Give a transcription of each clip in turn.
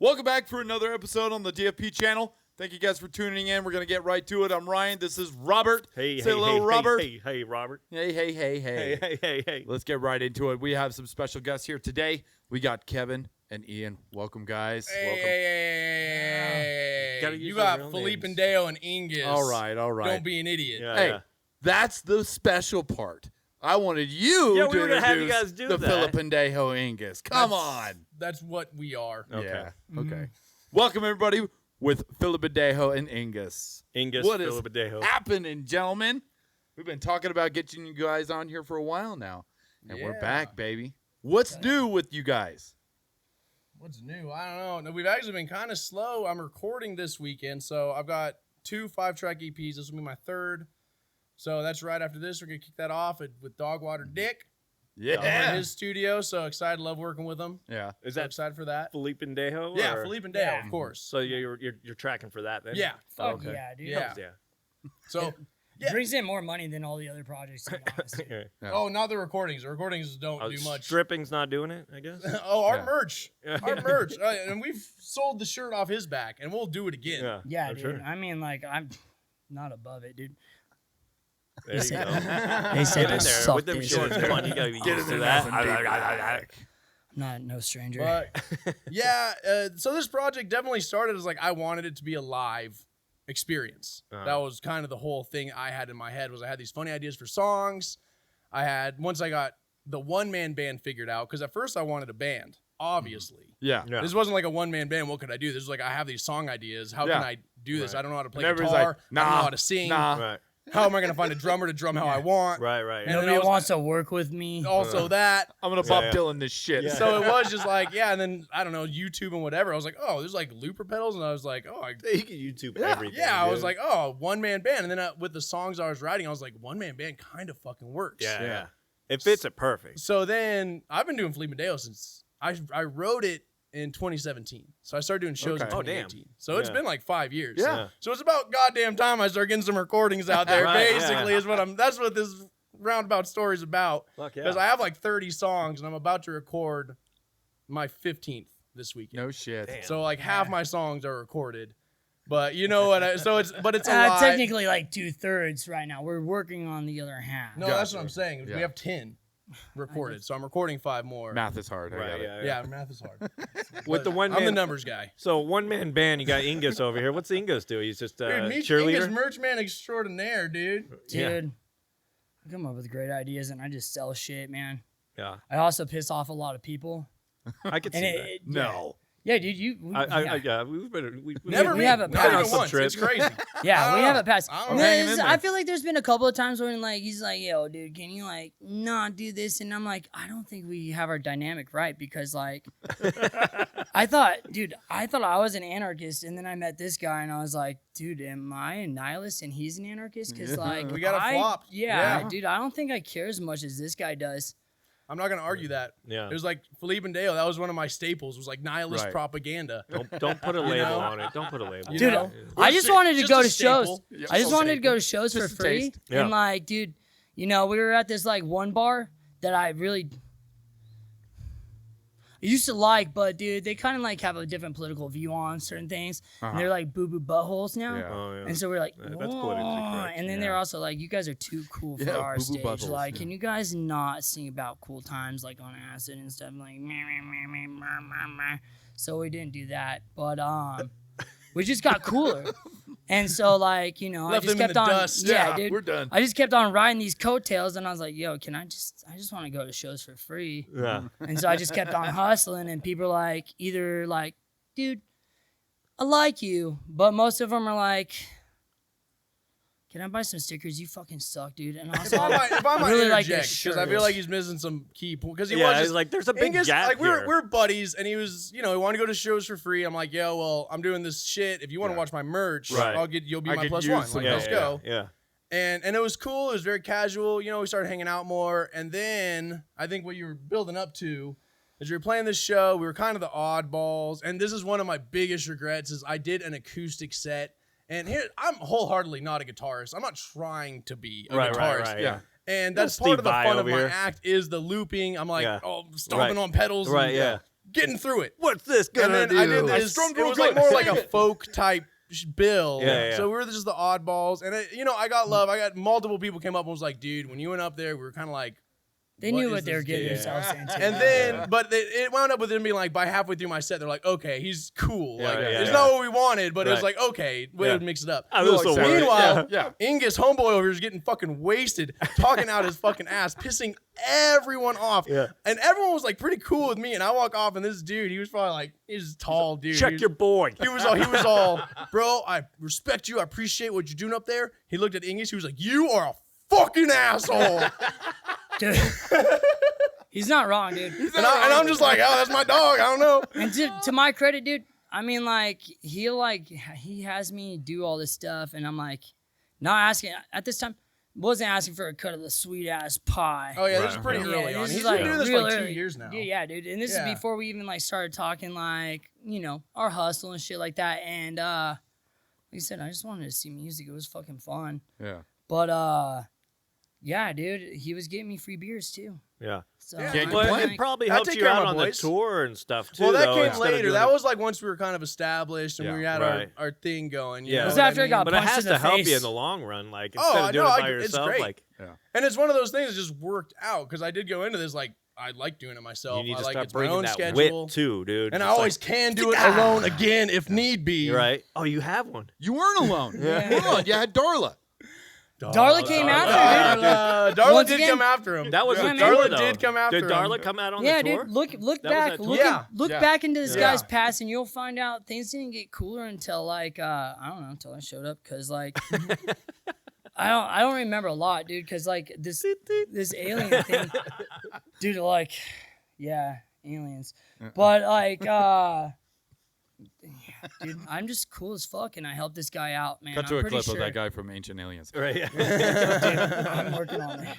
Welcome back for another episode on the DFP channel. Thank you guys for tuning in. We're going to get right to it. I'm Ryan. This is Robert. Say hello, Robert. Hey, Robert. Hey. Let's get right into it. We have some special guests here today. We got Kevin and Ian. Welcome, guys. Hey. You got Felipendejo and Ingus. All right. Don't be an idiot. Hey, that's the special part. I wanted you to introduce have you guys do the that. Felipendejo Ingus. Come on. That's what we are. Okay. Yeah. Okay. Welcome, everybody, with Felipendejo and Ingus. What is happening, gentlemen? We've been talking about getting you guys on here for a while now, and we're back, baby. What's new with you guys? What's new? I don't know. No, we've actually been kind of slow. I'm recording this weekend, so I've got 2 5-track EPs. This will be my 3rd. So that's right after this. We're going to kick that off with Dogwater Dick. Yeah. In his studio, so excited. Love working with him. Yeah. Is that excited for that? Felipendejo? Yeah, Felipendejo, of course. So you're tracking for that then? Yeah. Fuck yeah, dude. Yeah. So brings in more money than all the other projects, to be honest. Yeah. Oh, not the recordings. The recordings don't do much. Stripping's not doing it, I guess. Our merch. Our merch. And we've sold the shirt off his back, and we'll do it again. Yeah, I'm dude. sure. I mean, like, I'm not above it, dude. There you go. They said Get in to there suck with them this. shorts. Come on, you gotta be used to that. I'm not no stranger. But yeah, so this project definitely started as like I wanted it to be a live experience. That was kind of the whole thing I had in my head. Was I had these funny ideas for songs. Once I got the one-man band figured out, because at first I wanted a band, obviously. Yeah. This wasn't like a one-man band. What could I do? This was like, I have these song ideas. How can I do this? I don't know how to play guitar. I don't know how to sing. Right. How am I going to find a drummer to drum how I want? Right. And Nobody wants to work with me. Also that. I'm going to Bob Dylan this shit. Yeah. So it was just like, and then, I don't know, YouTube and whatever. I was like, oh, there's like looper pedals. And I was like, oh. You can YouTube everything. Yeah, I was like, oh, one-man band. And then with the songs I was writing, I was like, one-man band kind of fucking works. Yeah. It fits it perfect. So then I've been doing Felipendejo since I wrote it in 2017. So I started doing shows in 2018. So it's been like 5 years. Yeah. So it's about goddamn time I start getting some recordings out there. Basically is that's what this roundabout story is about. Because I have like 30 songs and I'm about to record my 15th this weekend. No shit. Damn. So like half my songs are recorded. But you know what? It's a lot. Technically like 2/3 right now. We're working on the other half. No, that's what I'm saying. We have 10 recorded, so I'm recording 5 more. Math is hard. Yeah, math is hard. With the one man, I'm the numbers guy. So one-man band, you got Ingus over here. What's Ingus do? He's just Dude, cheerleader? Ingus merch man extraordinaire, dude. Dude, I come up with great ideas and I just sell shit, man. Yeah. I also piss off a lot of people. I could see that. No. Yeah, dude, we have a pass. once. It's crazy. Yeah, we have a pass. I I feel like there's been a couple of times when like he's like, yo, dude, can you like not do this? And I'm like, I don't think we have our dynamic right because like I thought I was an anarchist and then I met this guy and I was like, dude, am I a nihilist and he's an anarchist? Because like we gotta flop. Yeah, dude, I don't think I care as much as this guy does. I'm not gonna argue that. Yeah. It was like Felipendejo. That was one of my staples. Was like nihilist propaganda. Don't put a label on it. Don't put a label. Dude, know? I just wanted to go to staple. shows. Yeah. I just wanted to go to Staple. shows for Just a free. taste. Yeah. And like, dude, you know, we were at this like one bar that I used to like, but dude, they kind of like have a different political view on certain things. And they're like boo-boo buttholes now. Yeah. Oh, yeah. And so we're like, That's politically correct. and then they're also like, you guys are too cool for our boo-boo stage. buttholes, Like, can you guys not sing about cool times like on acid and stuff? Like, meh, meh, meh, meh, meh, meh, meh. So we didn't do that, but we just got cooler. And so like, you know, Left I just them in kept the on, dust. yeah, dude. We're done. I just kept on riding these coattails, and I was like, yo, I just want to go to shows for free. Yeah. And so I just kept on hustling, and people are like, either like, dude, I like you, but most of them are like, can I buy some stickers? You fucking suck, dude. And also, If I might really like interject, this because I shirt. feel like he's missing some key points. Because he was Yeah, just it's like there's a big Ingus, gap like here. we're buddies, and he was, you know, he wanted to go to shows for free. I'm like, yo, well, I'm doing this shit. If you want to watch my merch, Right. you'll be I my could plus use one. some Like, let's go. Yeah. And it was cool. It was very casual. You know, we started hanging out more. And then I think what you were building up to is we were playing this show. We were kind of the oddballs. And this is one of my biggest regrets is I did an acoustic set. And here, I'm wholeheartedly not a guitarist. I'm not trying to be a guitarist. Right, Yeah. And that's Steve part of the Vai fun of over my here. act is the looping. I'm like, Yeah. stomping on pedals. Right, and, yeah. getting through it. What's this And gonna then do? I did this. It was like more like a folk type bill. Yeah. So we were just the oddballs. And, I got love. I got multiple people came up and was like, dude, when you went up there, we were kind of like, They knew what they were getting themselves into. and then, but it wound up with them being like, by halfway through my set, they're like, okay, he's cool. Yeah, like, yeah, it's yeah. not what we wanted, but it was Right. like, okay, we would mix it up. Oh, this will work. Meanwhile, Yeah. Ingus homeboy over here is getting fucking wasted, talking out his fucking ass, pissing everyone off. Yeah. And everyone was like pretty cool with me, and I walk off, and this dude, he was probably like, he's a tall dude. Check your boy. He was all, bro, I respect you. I appreciate what you're doing up there. He looked at Ingus. He was like, you are a fucking asshole. Dude. He's not wrong, dude. And I'm just like, oh, that's my dog. I don't know. And to my credit, dude, I mean, like, he has me do all this stuff, and I'm like, not asking, at this time, wasn't asking for a cut of the sweet-ass pie. Oh, yeah, this is pretty Yeah, early on. this He's is been like doing this real for like 2 early. years now. Yeah, dude. And this Yeah. is before we even, like, started talking, like, our hustle and shit like that. And, like I said, I just wanted to see music. It was fucking fun. Yeah. But, yeah, dude, he was getting me free beers, too. Yeah. So, Yeah. Can't Well, complain. it probably I helped take you care of out my on the boys. tour and stuff too. Well, that though, came instead of later. doing That it- was like once we were kind of established and we had right. our thing going. You Yeah. know It was what after I mean? got But it punched has in the to help you face. in the long run. Like Oh, instead I of doing know, it by it's yourself, great. like And it's one of those things that just worked out because I did go into this like I like doing it myself. you need I to like start it's my bringing own that schedule, wit too, dude. and I It's always can do it alone again if need be. You're right. Oh, you have one. You weren't alone. Hold on. You had Darla. Darla came after, dude. Darla Once did again- come after him. That was Yeah, a man. tour, Darla though. did come after Did him. Darla come out on Yeah, the tour? dude. Look That was back. that tour? Look Yeah. back into this Yeah. guy's past, and you'll find out things didn't get cooler until like I don't know, until I showed up. Cause like I don't remember a lot, dude. Cause like this alien thing, dude. Like, yeah, aliens. But like, dude, I'm just cool as fuck, and I helped this guy out, man. Cut to I'm a pretty clip sure. of that guy from Ancient Aliens. Right. Yeah. Dude,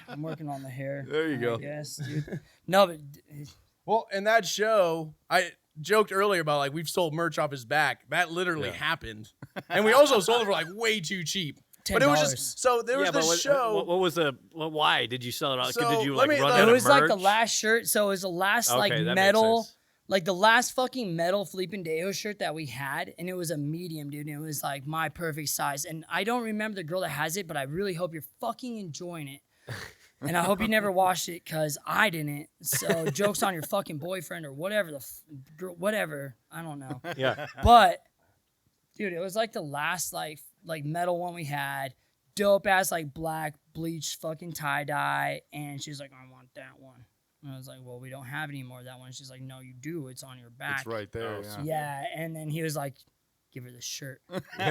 I'm working on the hair. There you go. Yes, dude. No, but Well, in that show, I joked earlier about like we've sold merch off his back. That literally happened, and we also sold it for like way too cheap. But it was $10. just so there was this show. What was the? Well, why did you sell it out? So, Did you let like me- run let out me- of it was like the merch? last shirt. So it was the last like Okay, that makes metal, sense. like the last fucking metal Felipendejo shirt that we had, and it was a medium, dude. And it was like my perfect size. And I don't remember the girl that has it, but I really hope you're fucking enjoying it. And I hope you never washed it, cause I didn't. So jokes on your fucking boyfriend or whatever girl, whatever. I don't know. Yeah. But dude, it was like the last like metal one we had. Dope ass like black bleached fucking tie dye, and she's like, I want that one. And I was like, well, we don't have any more of that one. She's like, no, you do. It's on your back. It's right there. Oh, Yeah. Yeah, and then he was like, give her the shirt. So,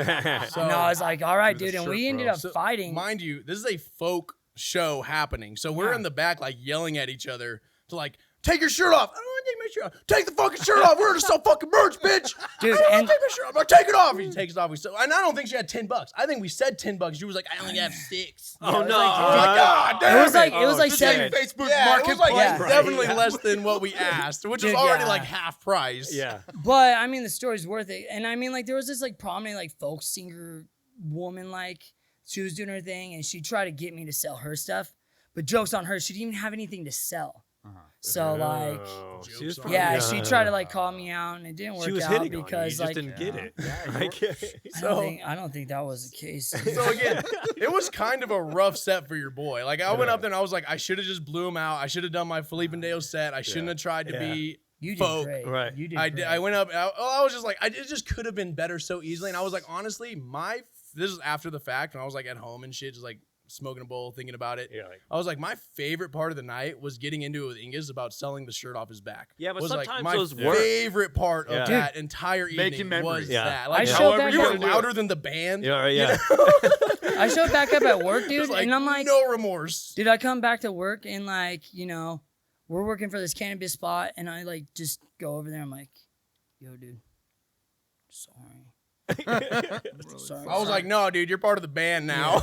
And I was like, all right, Give her dude. the And shirt, we ended bro. up So, fighting. mind you, this is a folk show happening. So we're Yeah. in the back like yelling at each other to like, take your shirt off. I don't want to take my shirt off. Take the fucking shirt off. We're going to sell fucking merch, bitch. Dude, I don't want and- to take my shirt off. I'm going to take it off. He takes it off. And I don't think she had $10. I think we said $10. She was like, I only have 6. Oh no! I was like, God damn it was like Oh, like shit. 7. Facebook Yeah, it was like Marketplace. definitely less than what we asked, which is Dude, already yeah. like half price. Yeah. But I mean, the story's worth it. And I mean, like, there was this like prominent like folk singer woman, like she was doing her thing, and she tried to get me to sell her stuff. But jokes on her, she didn't even have anything to sell. So like, Oh, she was yeah, probably- she tried to like call me out, and it didn't work She was out hitting on because you. You like just didn't get it. Yeah, Like, I don't think that was the case. So again, it was kind of a rough set for your boy. Like I went up there and I was like, I should have just blew him out. I should have done my Felipendejo set. I shouldn't have tried to be You did folk. great. Right. You did. I great. did. I went up. I was just like, it just could have been better so easily. And I was like, honestly, this is after the fact, and I was like at home and shit, just like smoking a bowl, thinking about it. Yeah, like- I was like, my favorite part of the night was getting into it with Ingus about selling the shirt off his back. Yeah, but was like sometimes my those work. favorite part of Yeah. that entire Making evening memories. was Yeah. that. I Like, showed however back you up- were louder than the band. Yeah, right, yeah. I showed back up at work, dude, Just like, and I'm like, no remorse. dude, I come back to work and like, we're working for this cannabis spot, and I like just go over there. I'm like, yo, dude, sorry. Sorry. I was like, no, dude, you're part of the band now.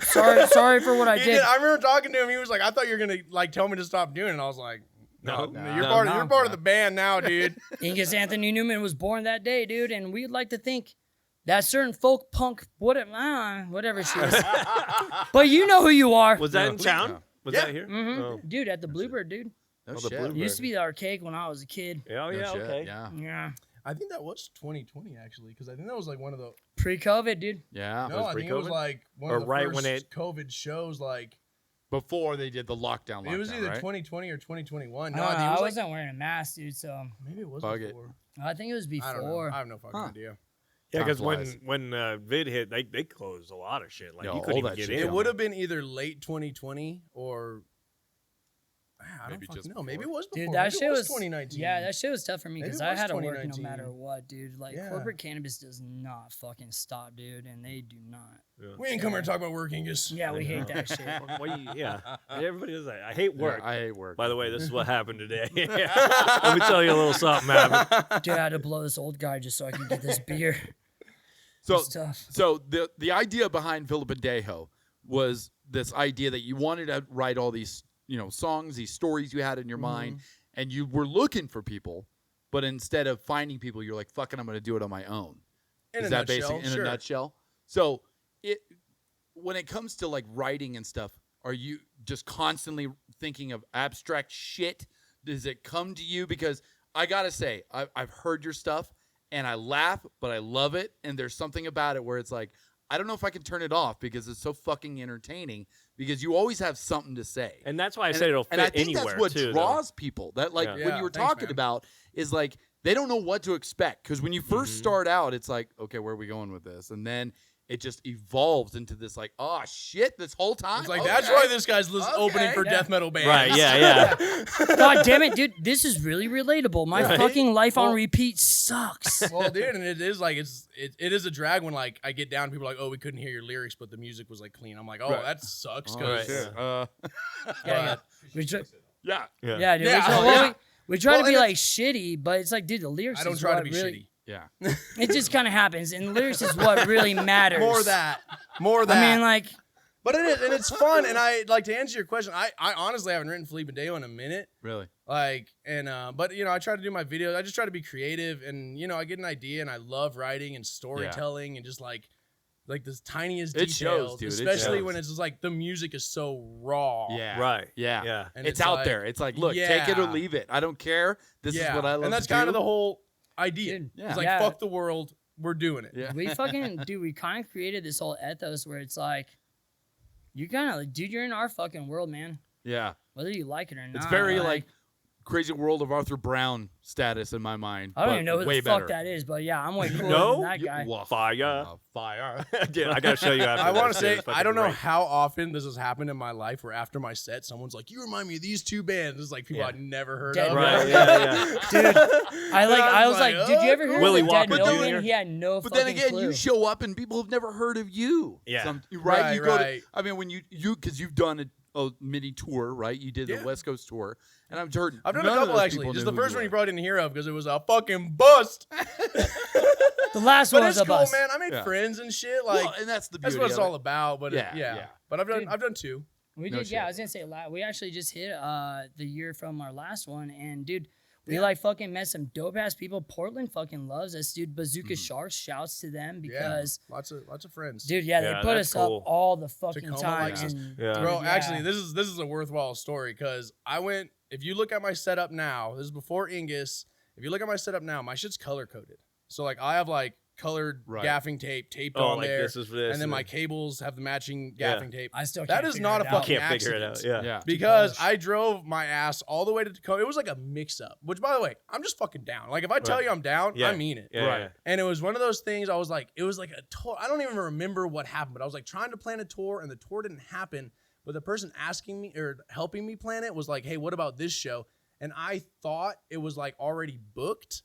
sorry for what I He did. did. I remember talking to him. He was like, I thought you were gonna like tell me to stop doing it. And I was like, no, No, you're no, part. no. You're part of the band now, dude. Ingus Anthony Newman was born that day, dude, and we'd like to think that certain folk punk, whatever she is. But you know who you are. Was that in town? Was Yeah. that here? Mhm. Oh. Dude, at the Bluebird, dude. No the shit. blue- It used to be the archaic when I was a kid. Oh No yeah, shit, okay. Yeah. Yeah. I think that was 2020 actually, because I think that was like one of the. Pre-COVID, dude. Yeah. No, I think it was pre-COVID? like one Or of the right first when it- COVID shows. Like Before they did the lockdown. it was either right? 2020 or 2021. I No, don't I know, think it I was like wasn't wearing a mask, dude. So maybe it was Bug it. before. I think it was I don't know. before. I have no fucking idea. Yeah, Time because flies. when vid hit, they closed a lot of shit. Like Yeah, you all couldn't even that get shit. in. It would have been either late 2020 or I don't Maybe fucking just know. Maybe it before. was before. Dude, that Maybe shit it was 2019. Yeah, that shit was tough for me Maybe because it I was had to work no 2019. matter what, dude. Like Yeah. corporate cannabis does not fucking stop, dude, and they do not. We ain't come here to talk about work, Angus. Yeah, we hate that shit. Yeah, everybody does that. I hate work. Yeah, I hate work. By the way, this is what happened today. Let me tell you a little something happened. Dude, I had to blow this old guy just so I can get this beer. So, It's tough. so the idea behind Felipendejo was this idea that you wanted to write all these, songs, these stories you had in your mind, and you were looking for people, but instead of finding people, you're like, "Fucking, I'm going to do it on my own." In Is a that nutshell, basically in sure. a nutshell? So, when it comes to like writing and stuff, are you just constantly thinking of abstract shit? Does it come to you? Because I gotta say, I've heard your stuff and I laugh, but I love it. And there's something about it where it's like, I don't know if I can turn it off because it's so fucking entertaining. Because you always have something to say. And that's why I said it'll fit and I think anywhere that's what too. draws people. That like Yeah. when Yeah, you were thanks, talking man. about is like they don't know what to expect because when you first start out, it's like, okay, where are we going with this? And then it just evolves into this like, oh shit, this whole time. It's like Okay. that's why this guy's opening for Yeah. death metal bands. Right? Yeah. God damn it, dude. This is really relatable. My Right? fucking life on Well- repeat sucks. Well, dude, and it is like it is a drag when like I get down, people are like, oh, we couldn't hear your lyrics, but the music was like clean. I'm like, oh, Right. that sucks. Oh, 'Cause- shit. Yeah. We try, Yeah. yeah, dude. Yeah, we try, oh, well, yeah. we try Well, to be and like shitty, but it's like, dude, the lyrics. I don't is try to what be really, Yeah. It just kind of happens, and the lyrics is what really matters. More that. That. I mean, like, But it is, and it's fun. And I like to answer your question. I honestly haven't written Felipendejo in a minute. Really. Like, and but I try to do my videos. I just try to be creative, and I get an idea, and I love writing and storytelling, and just like the tiniest It details, shows, dude. It especially shows. when it's just like the music is so raw. Yeah. Right. Yeah. Yeah. And it's it's out like- there. It's like, look, take it or Yeah. leave it. I don't care. This Yeah. is what I love. And that's to kind do. of the whole idea. Dude, Yeah. It's like Yeah. fuck the world, we're doing it. Yeah. we fucking, dude, we kind of created this whole ethos where it's like, you kind of, dude, you're in our fucking world, man. Yeah. Whether you like it or not. It's very like Crazy World of Arthur Brown status in my mind. I don't but even know who way the fuck better. that is, but yeah, I'm way cooler No? than that guy. Well, Fire. fire. Dude, I gotta show you after. I want this, to say, dude. It's I don't know fucking how often this has happened in my life where after my set, someone's like, you remind me of these two bands. It's like people Yeah. I'd never heard Dead of. great. Right? Yeah. Dude, I was like, did you ever oh, hear Willie of the Dead Walker Million? Jr.? He had no But fucking then again, clue. you show up and people have never heard of you. Yeah. Right. You go Right. to. I mean, when you because you've done a mini tour, right? You did Yeah. the West Coast tour, and I've heard. I've done none a of couple those actually. people Just knew the who first one you were. probably didn't hear of because it was a fucking bust. The last But one it's was a cool, bust. man. I made Yeah. friends and shit. Like Well, and that's the that's beauty what it's of all it. about. But Yeah, yeah. yeah. But I've Dude. done two. We No did, shit. yeah. I was gonna say we actually just hit the year from our last one, and dude, we like fucking met some dope ass people. Portland fucking loves us, dude. Bazooka Sharks shouts to them because, Yeah. Lots of friends. dude, yeah, Yeah, they put that's us cool. up all the fucking Tacoma time. likes us. and, Yeah. dude, Bro, yeah. actually, this is a worthwhile story because I went. If you look at my setup now, this is before Ingus. If you look at my setup now, my shit's color coded. So like I have like colored Right. gaffing tape taped Oh, on like there, this is this, and then my cables have the matching Yeah. gaffing tape. I still That can't is figure not it a out. fucking can't figure it out. accident. Yeah. Yeah. Because polished. I drove my ass all the way to Tacoma. It was like a mix up, which by the way, I'm just fucking down. Like if I tell Right. you I'm down, Yeah. I mean it. Yeah. Right. Yeah. And it was one of those things I was like, it was like a tour. I don't even remember what happened, but I was like trying to plan a tour and the tour didn't happen. But the person asking me or helping me plan it was like, hey, what about this show? And I thought it was like already booked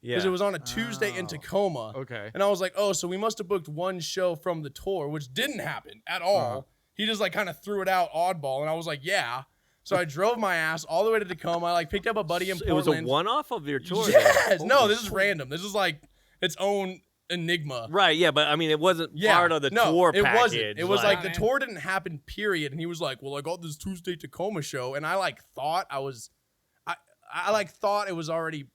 because it was on a Tuesday in Oh. Tacoma. Okay. And I was like, oh, so we must have booked one show from the tour, which didn't happen at all. Uh-huh. He just like kind of threw it out oddball. And I was like, yeah. So I drove my ass all the way to Tacoma. I like picked up a buddy in So it was Portland. a one-off of your tour. then? Yes. No, this is random. This is like its own enigma. Right. Yeah, but I mean, it wasn't part of the tour it package. wasn't. It was like the man. tour didn't happen, period. And he was like, well, I got this Tuesday Tacoma show. And I like thought I like thought it was already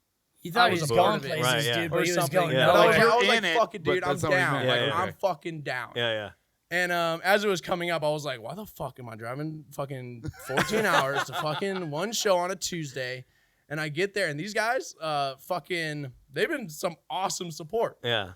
He thought I he was was a part going of it. places, Right, yeah. dude, or but he was something. going Yeah. But Like, I was you're like, in it, fuck it, but dude, I'm that's not what he down. meant. Like, Yeah, yeah. I'm fucking down. Yeah. Yeah. And as it was coming up, I was like, why the fuck am I driving fucking 14 hours to fucking one show on a Tuesday? And I get there, and these guys, they've been some awesome support. Yeah.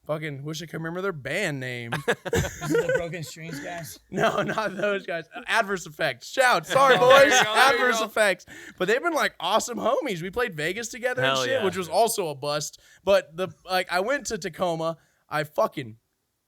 Fucking wish I could remember their band name. The Broken Strings guys. No, not those guys. Adverse Effects. Shout. Sorry, boys. Adverse Effects. But they've been like awesome homies. We played Vegas together and shit, yeah. which was also a bust. But I went to Tacoma. I fucking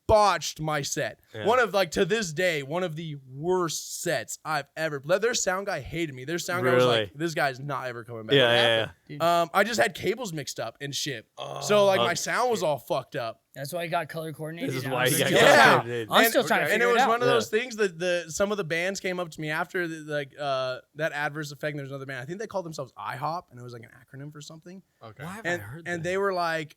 botched my set. Yeah. One of to this day, one of the worst sets I've ever played. Their sound guy hated me. Their sound guy was like, this guy's not ever coming back. Yeah. I just had cables mixed up and shit. So my sound was all fucked up. That's why he got color coordinated. This is why he got Yeah. coordinated. I'm still trying to figure it out. And it was one of those things that some of the bands came up to me after that Adverse Effect. And there's another band. I think they called themselves IHOP, and it was like an acronym for something. Okay. Why have I heard that? And they were like,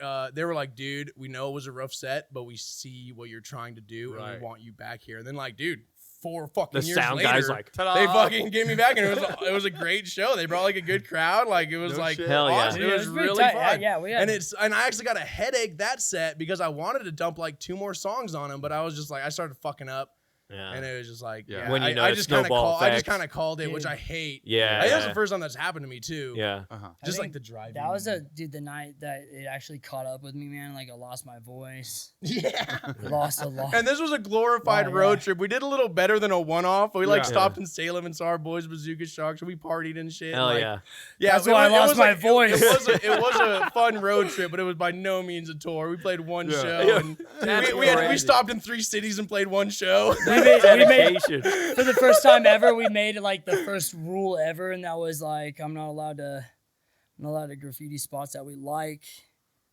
dude, we know it was a rough set, but we see what you're trying to do, and we want you back here. And then dude, 4 fucking The years sound later, guy's like, they fucking get me back, and it was a great show. They brought a good crowd. It was Hell yeah. awesome. Dude, It was pretty really tight. fun. Yeah, we had And I actually got a headache that set because I wanted to dump 2 more songs on them, but I was just I started fucking up. Yeah. And it was just When you know I it's just kind of snowball I just effects. kind of called it, Dude. which I hate. Yeah. I think that's the first time that's happened to me too. Yeah. Just I think the driving. That was the night that it actually caught up with me, man. I lost my voice. Yeah. Lost a lot. And this was a glorified Oh, road yeah. trip. We did a little better than a one-off. We Yeah. stopped in Salem and saw our boys Bazooka Sharks, and we partied and shit. Hell yeah. Yeah, That's why I lost my voice. It was a fun road trip, but it was by no means a tour. We played one show, Yeah. and That's we crazy. stopped in 3 cities and played one show. we made Dedication. for the first time ever. We made the first rule ever, and that was I'm not allowed to graffiti spots that we like.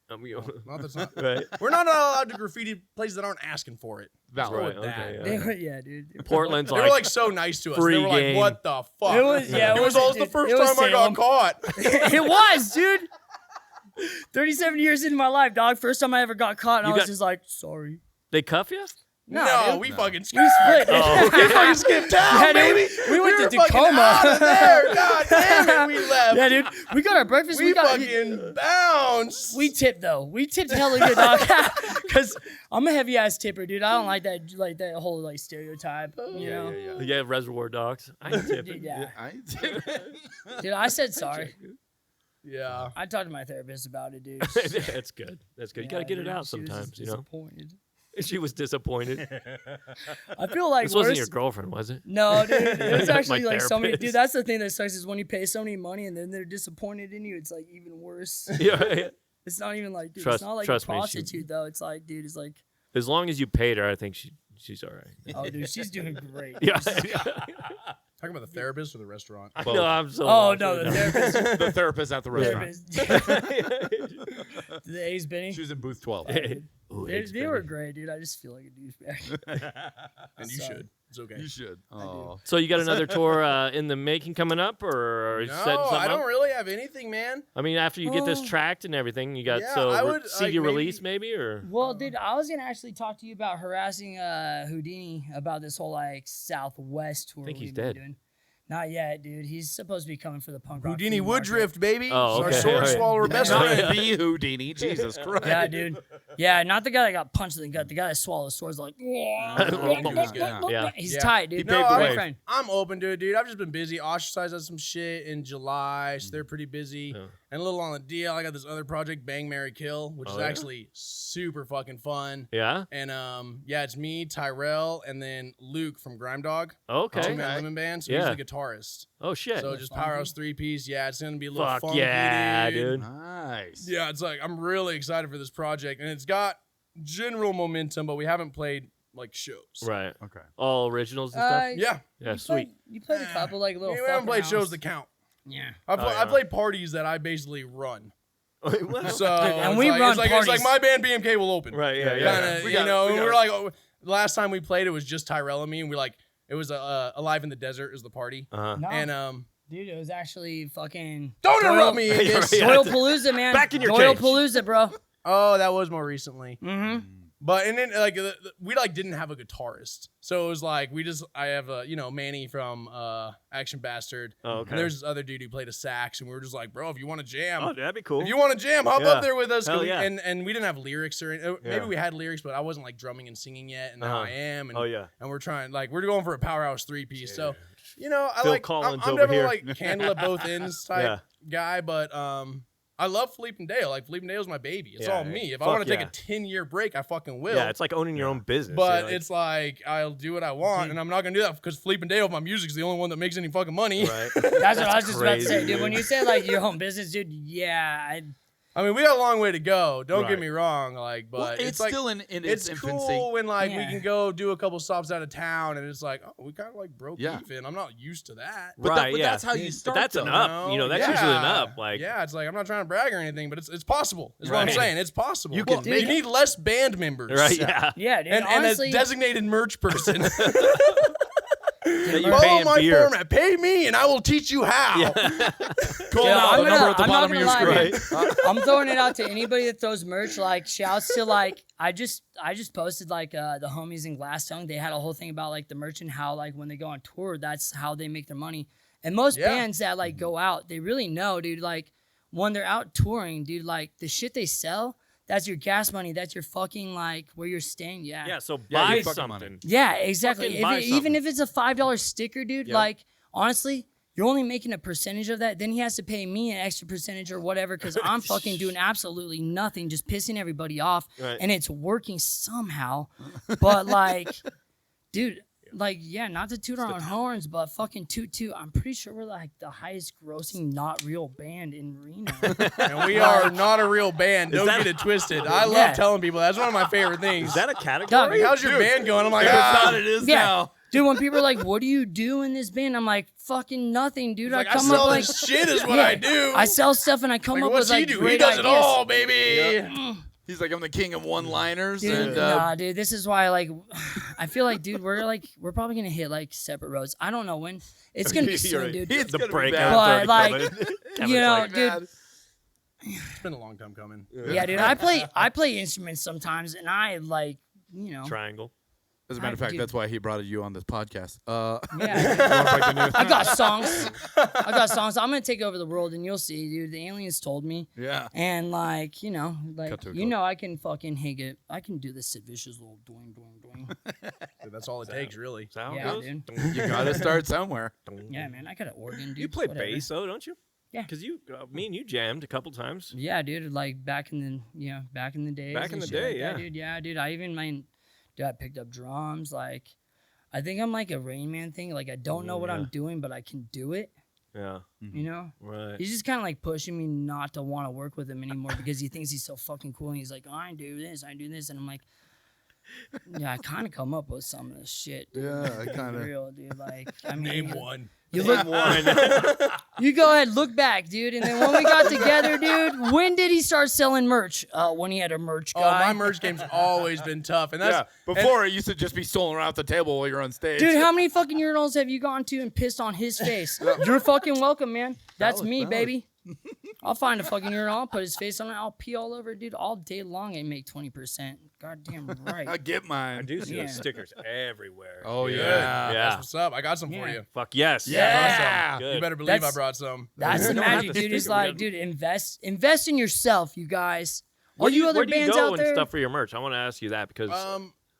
No, that's not. Right. We're not allowed to graffiti places that aren't asking for it. Valid. Right. with that. Okay. They Yeah. were, yeah, dude. Portland's They were so nice to us. free They were game. what the fuck? It was It was almost the dude, first it was time I got Salem. caught. It was, dude. 37 years into my life, dog. First time I ever got caught, and You I was got- just like, sorry. They cuff you? No, dude. we fucking We skipped. split. Oh, We fucking skipped town, Yeah, dude, baby. we went were to fucking Tacoma. out of there. God damn it, we left. Yeah, dude. We got our breakfast. We got fucking bounced. We tipped though. We tipped hella good, dog. Cause I'm a heavy ass tipper, dude. I don't like that whole stereotype. You know? Yeah, Reservoir Dogs. I can tip Dude, it. yeah. I Dude, I said sorry. Yeah. I talked to my therapist about it, dude. That's good. That's good. You gotta get it dude, out she was sometimes, just you know. disappointed. She was disappointed. I feel like This wasn't worse- your girlfriend, was it? No, dude. It was My actually so many. therapist. Dude, that's the thing that sucks is when you pay so many money and then they're disappointed in you. It's even worse. Yeah. It's not even dude, Trust- it's not like a trust me, she- prostitute though. It's dude, it's As long as you paid her, I think she's all right. oh, dude, she's doing great. Yeah. Talking about the therapist or the restaurant? No, I'm so. Oh no, the therapist. the therapist at the restaurant. The A's Benny. She was in booth 12. Ooh, They were great, dude. I just feel like a douchebag. And you should. It's okay. You should. Oh. So you got another tour in the making coming up, or are you setting No, something I don't up? really have anything, man. I mean, after you get this Oh. tracked and everything, you got Yeah, I would, CD maybe- release maybe, or Well, dude, I was gonna actually talk to you about harassing Houdini about this whole Southwest tour. I think he's we've been dead. doing. Not yet, dude. He's supposed to be coming for the punk rock. Houdini flea market. Woodruff, baby. Oh, Our okay. sword Alright. swallower best Not friend. the Houdini. Jesus Christ. Yeah, dude. Yeah, not the guy that got punched in the gut. The guy that swallowed swords Yeah. He's Yeah. tight, dude. He No, paved the I'm- way. friend. I'm open to it, dude. I've just been busy. Ostracized has some shit in July, so they're pretty busy. Yeah. And a little on the deal. I got this other project, Bang, Marry, Kill, which is Oh, yeah? actually super fucking fun. Yeah. And yeah, it's me, Tyrell, and then Luke from Grime Dog. Okay. Two-man lemon band. So Yeah. he's the guitarist. Oh shit. So just Powerhouse 3-piece. Yeah, it's gonna be a little Fuck funky, yeah, dude. Nice. Yeah, it's I'm really excited for this project, and it's got general momentum, but we haven't played shows. Right. Okay. All originals and stuff. Yeah, Yeah, you sweet. You played a couple little. we haven't played fucking shows rounds. that count. Yeah. I yeah. played parties that I basically run. Well, So And it's we like, run it's like parties. my band BMK will open. right. Yeah. Kinda, Yeah. We got it, we and got we're it. like, last time we played, it was just Tyrell and me, and it was Alive in the Desert is the party, Uh-huh. No, and dude, it was actually fucking. don't Doyle- interrupt me. Ignis. Yeah. Doyle Palooza, man. Back in your Doyle cage. Palooza, bro. Oh, that was more recently. Mm-hmm. But and then like we like didn't have a guitarist, so it was like I have Manny from Action Bastard. Oh, okay. And there's this other dude who played a sax, and we were just like, bro, if you want to jam, Oh, that'd be cool. if you want to jam, hop up there with us. Hell yeah. And we didn't have lyrics or maybe we had lyrics, but I wasn't like drumming and singing yet, and now I am. And, and we're trying we're going for a Powerhouse 3-piece. So I'm never like candle at both ends type guy, but I love Felipendejo. Like Felipendejo's my baby. It's all me. If I want to take a 10-year break, I fucking will. Yeah, it's like owning your own business. But it's like I'll do what I want, and I'm not gonna do that because Felipendejo, my music's the only one that makes any fucking money. Right. That's what I was just about to say, dude. When you say like your home business, dude, I mean, we got a long way to go. Don't get me wrong, but it's like, still in its infancy. Cool when we can go do a couple stops out of town, and it's like, oh, we kind of like broke even. I'm not used to that. But that's how you start. But that's an up. That's usually an up. Like, it's like I'm not trying to brag or anything, but it's possible. Is what I'm saying. It's possible. You can you need less band members, right? Yeah, dude. And honestly, a designated merch person. Follow my format. Pay me, and I will teach you how. Call out the number at the bottom of your screen. I'm throwing it out to anybody that throws merch. Like, shouts to like I just posted like the homies in Glasstongue. They had a whole thing about like the merch and how like when they go on tour, that's how they make their money. And most bands that like go out, they really know, dude. Like when they're out touring, dude, like the shit they sell. That's your gas money. That's your fucking, like, where you're staying. Yeah. Yeah, so buy something. Yeah, exactly. Even if it's a $5 sticker, dude, like, honestly, you're only making a percentage of that. Then he has to pay me an extra percentage or whatever because I'm fucking doing absolutely nothing, just pissing everybody off. Right. And it's working somehow. But, like, dude, like, not to toot our own horns, but fucking toot. I'm pretty sure we're like the highest grossing not real band in Reno. And we are not a real band. Don't get it twisted. I love telling people. That's one of my favorite things. Is that a category? How's your band going? I'm like, it's not. It is now. Dude, when people are like, what do you do in this band? I'm like, fucking nothing, dude. I come up like shit is what I do. I sell stuff and I come up with like great He does ideas. it all, baby. Yeah. He's like, I'm the king of one-liners. Dude, nah, dude. This is why, like, I feel like, dude, we're probably gonna hit like separate roads. I don't know when. It's gonna be soon, dude. It's the breakout. But like, you know, dude. It's been a long time coming. Yeah, dude. I play instruments sometimes, and I like, you know, triangle. As a matter of fact, that's why he brought you on this podcast. Yeah, I got songs. I'm gonna take over the world, and you'll see, dude. The aliens told me. Yeah. And like, you know, I can fucking hang it. I can do this Sid Vicious little doing. Dude, that's all it takes, really. Dude. You gotta start somewhere. Yeah, man. I got an organ, dude. You play bass, though, don't you? Yeah. Because me and you jammed a couple times. Yeah, dude. Like back in the day. Back in the day, like dude. Yeah, dude. I picked up drums. Like, I think I'm like a Rain Man thing. Like, I don't know what I'm doing, but I can do it. Yeah. You know? Right. He's just kind of like pushing me not to want to work with him anymore because he thinks he's so fucking cool. And he's like, oh, I do this. And I'm like, yeah, I kind of come up with some of this shit. Dude. Yeah, I kind of. Real, dude. Like, I mean. Name one. You look one. You go ahead, look back, dude. And then when we got together, dude, when did he start selling merch? When he had a merch guy. Oh, my merch game's always been tough. And that's before it used to just be stolen around the table while you're on stage. Dude, how many fucking urinals have you gone to and pissed on his face? You're fucking welcome, man. That's me, baby. I'll find a fucking urinal, I'll put his face on it, I'll pee all over it, dude, all day long and make 20%. Goddamn right. I get mine. I do see those stickers everywhere. Oh, yeah. That's what's up. I got some for you. Fuck yes. Yeah. You better believe I brought some. That's the magic, dude. It's like, dude, invest in yourself, you guys. All you other bands out there. Where do you go and stuff for your merch? I want to ask you that because...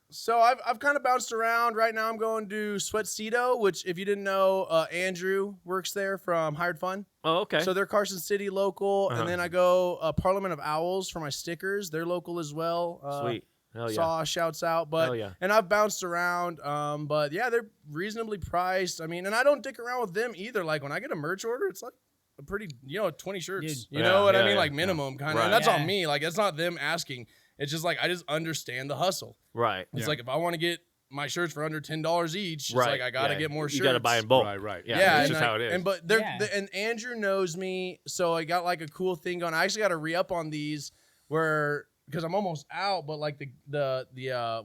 So I've kind of bounced around. Right now I'm going to Sweatcedo, which if you didn't know, Andrew works there from Hired Fun. Oh, okay. So they're Carson City local. And then I go Parliament of Owls for my stickers. They're local as well. Sweet. Hell yeah. Saw shouts out. But, Hell yeah. And I've bounced around. But yeah, they're reasonably priced. I mean, and I don't dick around with them either. Like when I get a merch order, it's like a pretty, 20 shirts. Dude. You know what I mean? Like minimum kind of. Right. And that's on me. Like it's not them asking. It's just like I just understand the hustle. Right. It's like if I want to get my shirts for under $10 each, it's like I gotta get more shirts. You gotta buy in bulk. Right. Yeah. That's just how it is. And Andrew knows me, so I got like a cool thing going. I actually got to re-up on these because I'm almost out, but like the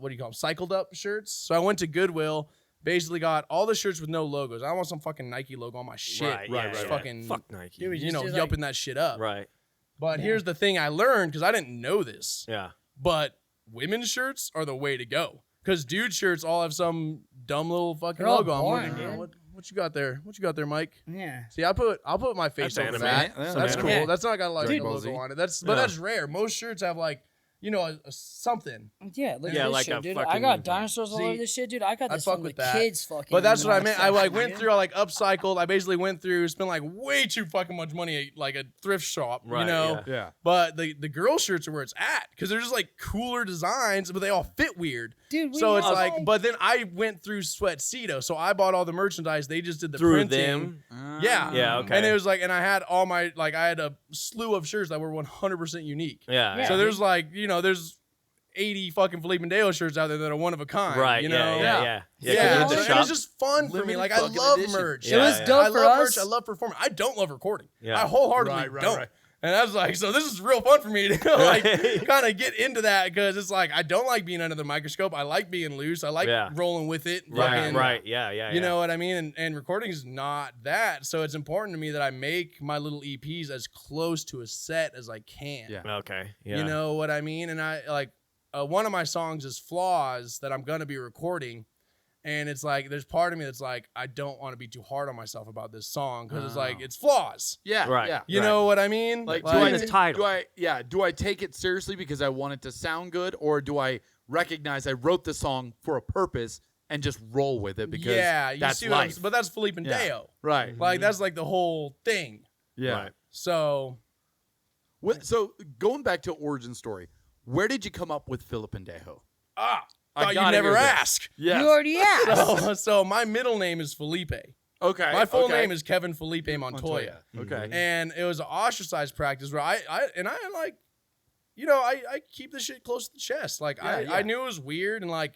what do you call them? Cycled up shirts. So I went to Goodwill. Basically got all the shirts with no logos. I don't want some fucking Nike logo on my shit. Right. Fucking fuck Nike. Dude, yupping that shit up. Right. But here's the thing I learned because I didn't know this. Yeah. But women's shirts are the way to go. Because dude shirts all have some dumb little fucking They're all logo on boring, them. dude. What you got there? What you got there, Mike? Yeah. See, I'll put my face That's over anime. that. Yeah, That's anime. cool. Yeah. That's not got like Dude. a logo on it. That's rare. Most shirts have like a something. Yeah, look Yeah, at this like shit, a dude. I fucking- got dinosaurs all See, over this shit, dude. I got I this fuck from the with that. kids fucking. But that's what I meant. I like went dude. through, I like upcycled. I basically went through, spent like way too fucking much money at like a thrift shop, Right, you know. yeah. Yeah. But the girl shirts are where it's at because they're just like cooler designs, but they all fit weird. Dude, we So it's have, like, but then I went through Sweatcedo, so I bought all the merchandise. They just did the Through printing. them. Yeah. Yeah, okay. And it was like, and I had all my I had a slew of shirts that were 100% unique. Yeah. Yeah. So there's like, there's 80 fucking Felipendejo shirts out there that are one of a kind. Right. You Yeah. know? Yeah. Yeah. Yeah. Yeah, You did the and shop. it's just fun for me. Limited Like I fucking love edition. merch. It was dope I for love us. merch. I love performing. I don't love recording. Yeah. I wholeheartedly Right, don't. right. And I was like, so this is real fun for me to like kind of get into that because it's like I don't like being under the microscope. I like being loose. I like rolling with it. Right. fucking- Right. Yeah. Yeah. You know what I mean? And recording is not that. So it's important to me that I make my little EPs as close to a set as I can. Yeah. Okay. Yeah. You know what I mean? And I like one of my songs is Flaws that I'm going to be recording. And it's like, there's part of me that's like, I don't want to be too hard on myself about this song because it's like, it's flaws. Yeah. Right. Yeah. You know what I mean? Like, Like the title. do I take it seriously because I want it to sound good, or do I recognize I wrote the song for a purpose and just roll with it because yeah, you that's see what I'm, life. but that's Felipendejo. Yeah. Right. Like, that's like the whole thing. Yeah. Right. So, So going back to origin story, where did you come up with Felipendejo? thought you gotta never hear this. ask. Yes. You already asked. So my middle name is Felipe. Okay. My full okay. name is Kevin Felipe Montoya. Montoya. Okay. And it was an ostracized practice where I like, I keep this shit close to the chest. Like Yeah, yeah. I knew it was weird and like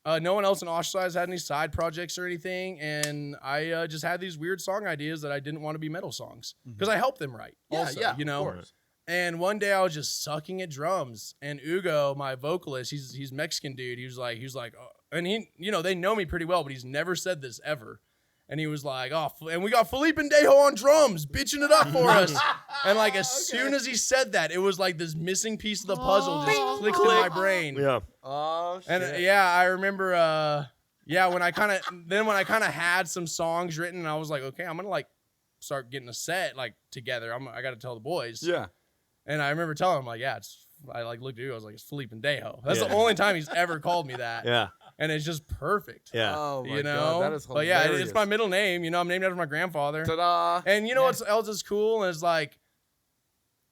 no one else in ostracized had any side projects or anything. And I just had these weird song ideas that I didn't want to be metal songs because I helped them write. Yeah, also, yeah, you of know. course. And one day I was just sucking at drums, and Ugo, my vocalist, he's Mexican dude. He was like, oh, and he, they know me pretty well, but he's never said this ever. And he was like, oh, and we got Felipendejo on drums, bitching it up for us. And like as soon as he said that, it was like this missing piece of the puzzle just clicked in my brain. Yeah. Oh shit. And I remember, when I kind of had some songs written, and I was like, okay, I'm gonna like start getting a set like together. I got to tell the boys. Yeah. And I remember telling him, like, I like looked at you, I was like, it's Felipendejo. That's Yeah. the only time he's ever called me that. Yeah. And it's just perfect. Yeah. Oh my You know? god, that is But hilarious. yeah, it's my middle name. I'm named after my grandfather. Ta-da. And you know what else is cool? Is like,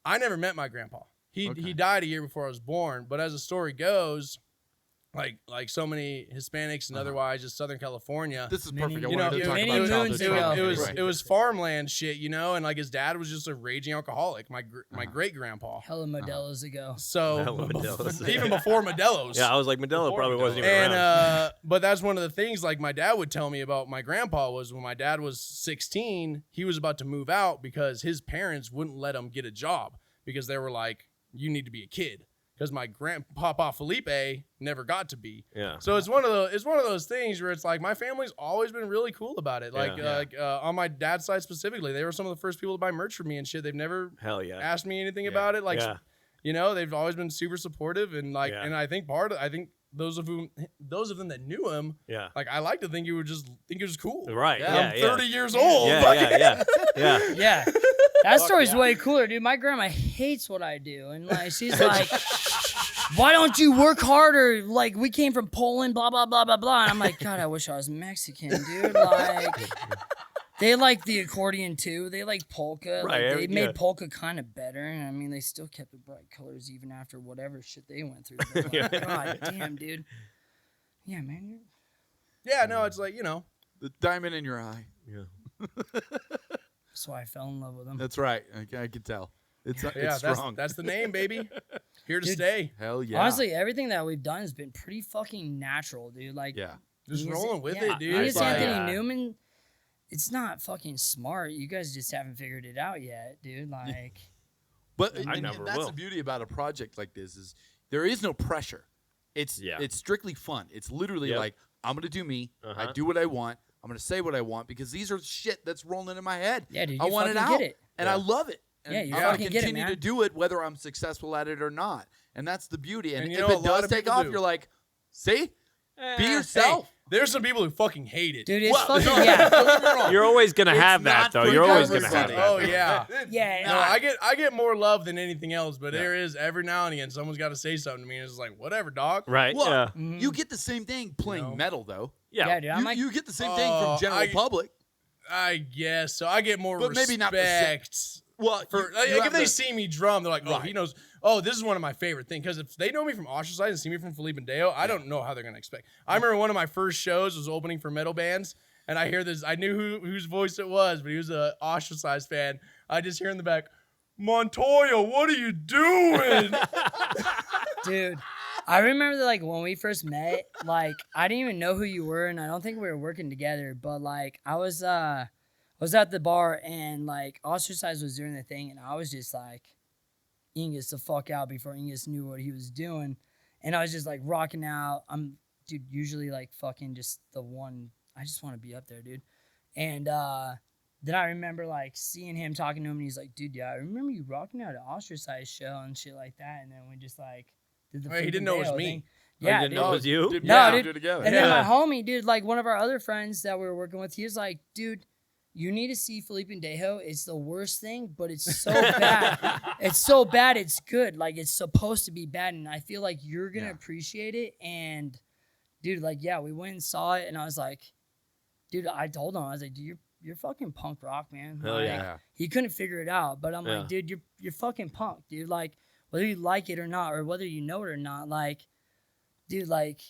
I never met my grandpa. He died a year before I was born. But as the story goes, like so many Hispanics and otherwise, just Southern California. This is Many- perfect. I you know, wanted to talk many about moons childhood ago. trauma. it was Right. it was farmland shit, and like his dad was just a raging alcoholic. My great grandpa. Hella Modelo's ago. So Hella Modelo's. even before Modelo's. Yeah. I was like, Modelo probably wasn't even And around. but that's one of the things like my dad would tell me about my grandpa was when my dad was 16, he was about to move out because his parents wouldn't let him get a job because they were like, you need to be a kid. Because my grandpapa Felipe never got to be. Yeah. So it's one of those things where it's like my family's always been really cool about it. Like Yeah. on my dad's side specifically, they were some of the first people to buy merch for me and shit. They've never Hell yeah. asked me anything about it. Like Yeah. they've always been super supportive and like Yeah. and I think those of them that knew him, Yeah. like I like to think you would just think it was cool. Right. Yeah, Yeah. I'm yeah. 30 years old. Yeah. Yeah. Yeah. Yeah. Yeah. That story's way cooler, dude. My grandma hates what I do. And like she's like, why don't you work harder? Like we came from Poland, blah, blah, blah, blah, blah. And I'm like, God, I wish I was Mexican, dude. Like they like the accordion too. They like polka. Right, Like, they yeah. made polka kind of better. And I mean, they still kept the bright colors even after whatever shit they went through. But, like, God damn, dude. Yeah, man. Yeah, no, it's like, The diamond in your eye. Yeah. That's why I fell in love with them. That's right. I can tell. It's yeah, strong. that's the name, baby. Here to Dude. stay. Hell yeah. Honestly, everything that we've done has been pretty fucking natural, dude. Like, Yeah. Just Angus- rolling with yeah, it, dude. Angus It's like- Anthony Newman, it's not fucking smart. You guys just haven't figured it out yet, dude. Like, But I and never that's will. the beauty about a project like this is there is no pressure. It's strictly fun. It's literally Yep. like I'm gonna do me. I Uh-huh. do what I want. I'm gonna say what I want because these are shit that's rolling in my head. yeah, dude, I you want it fucking out, get it. and I Yeah. love it. And Yeah, you I'm gonna fucking get it, continue man. to do it whether I'm successful at it or not. And that's the beauty. And And if you know, a it lot does of take people off, do. you're like, see? Be Hey, yourself. there's some people who fucking hate it. Dude, it's Well, fucking no, yeah. don't get me wrong. You're always gonna It's have that not though. for You're always gonna have everybody. that. Oh yeah. Yeah. No, I get more love than anything else, but there is every now and again someone's got to say something to me, and it's like, whatever, dog. Right. Well, Yeah. you get the same thing playing No. metal, though. Yeah. Yeah, dude. I'm like, You get the same thing from general I- public. I guess so. I get more But respect. maybe not the same. Well, For, you like, have if they the- see me drum, they're like, "Oh, Right. he knows." Oh, this is one of my favorite things because if they know me from Ostracized and see me from Felipendejo, I don't know how they're gonna expect. I remember one of my first shows was opening for metal bands, and I hear this. I knew whose voice it was, but he was a Ostracized fan. I just hear in the back, "Montoya, what are you doing?" dude, I remember that, like when we first met, like I didn't even know who you were, and I don't think we were working together. But like I was at the bar, and like Ostracized was doing the thing, and I was just like, Ingus the fuck out before Ingus knew what he was doing, and I was just like rocking out. I'm dude, usually like fucking just the one. I just want to be up there, dude. And then I remember like seeing him talking to him, and he's like, dude, yeah, I remember you rocking out an Ostracized show and shit like that. And then we just like did the Wait, he didn't know it was Felipendejo me. thing. Oh, Yeah, you didn't dude. know it was you? Did- No, yeah, dude. do it together. And Yeah. then my homie, dude, like one of our other friends that we were working with, he was like, dude, you need to see Felipendejo. It's the worst thing, but it's so bad. It's so bad, it's good. Like, it's supposed to be bad, and I feel like you're going to appreciate it. And, dude, like, yeah, we went and saw it, and I was like, dude, I told him, I was like, dude, you're fucking punk rock, man. Hell Like, yeah. he couldn't figure it out, but I'm Yeah. like, dude, you're fucking punk, dude. Like, whether you like it or not, or whether you know it or not, like, dude, like,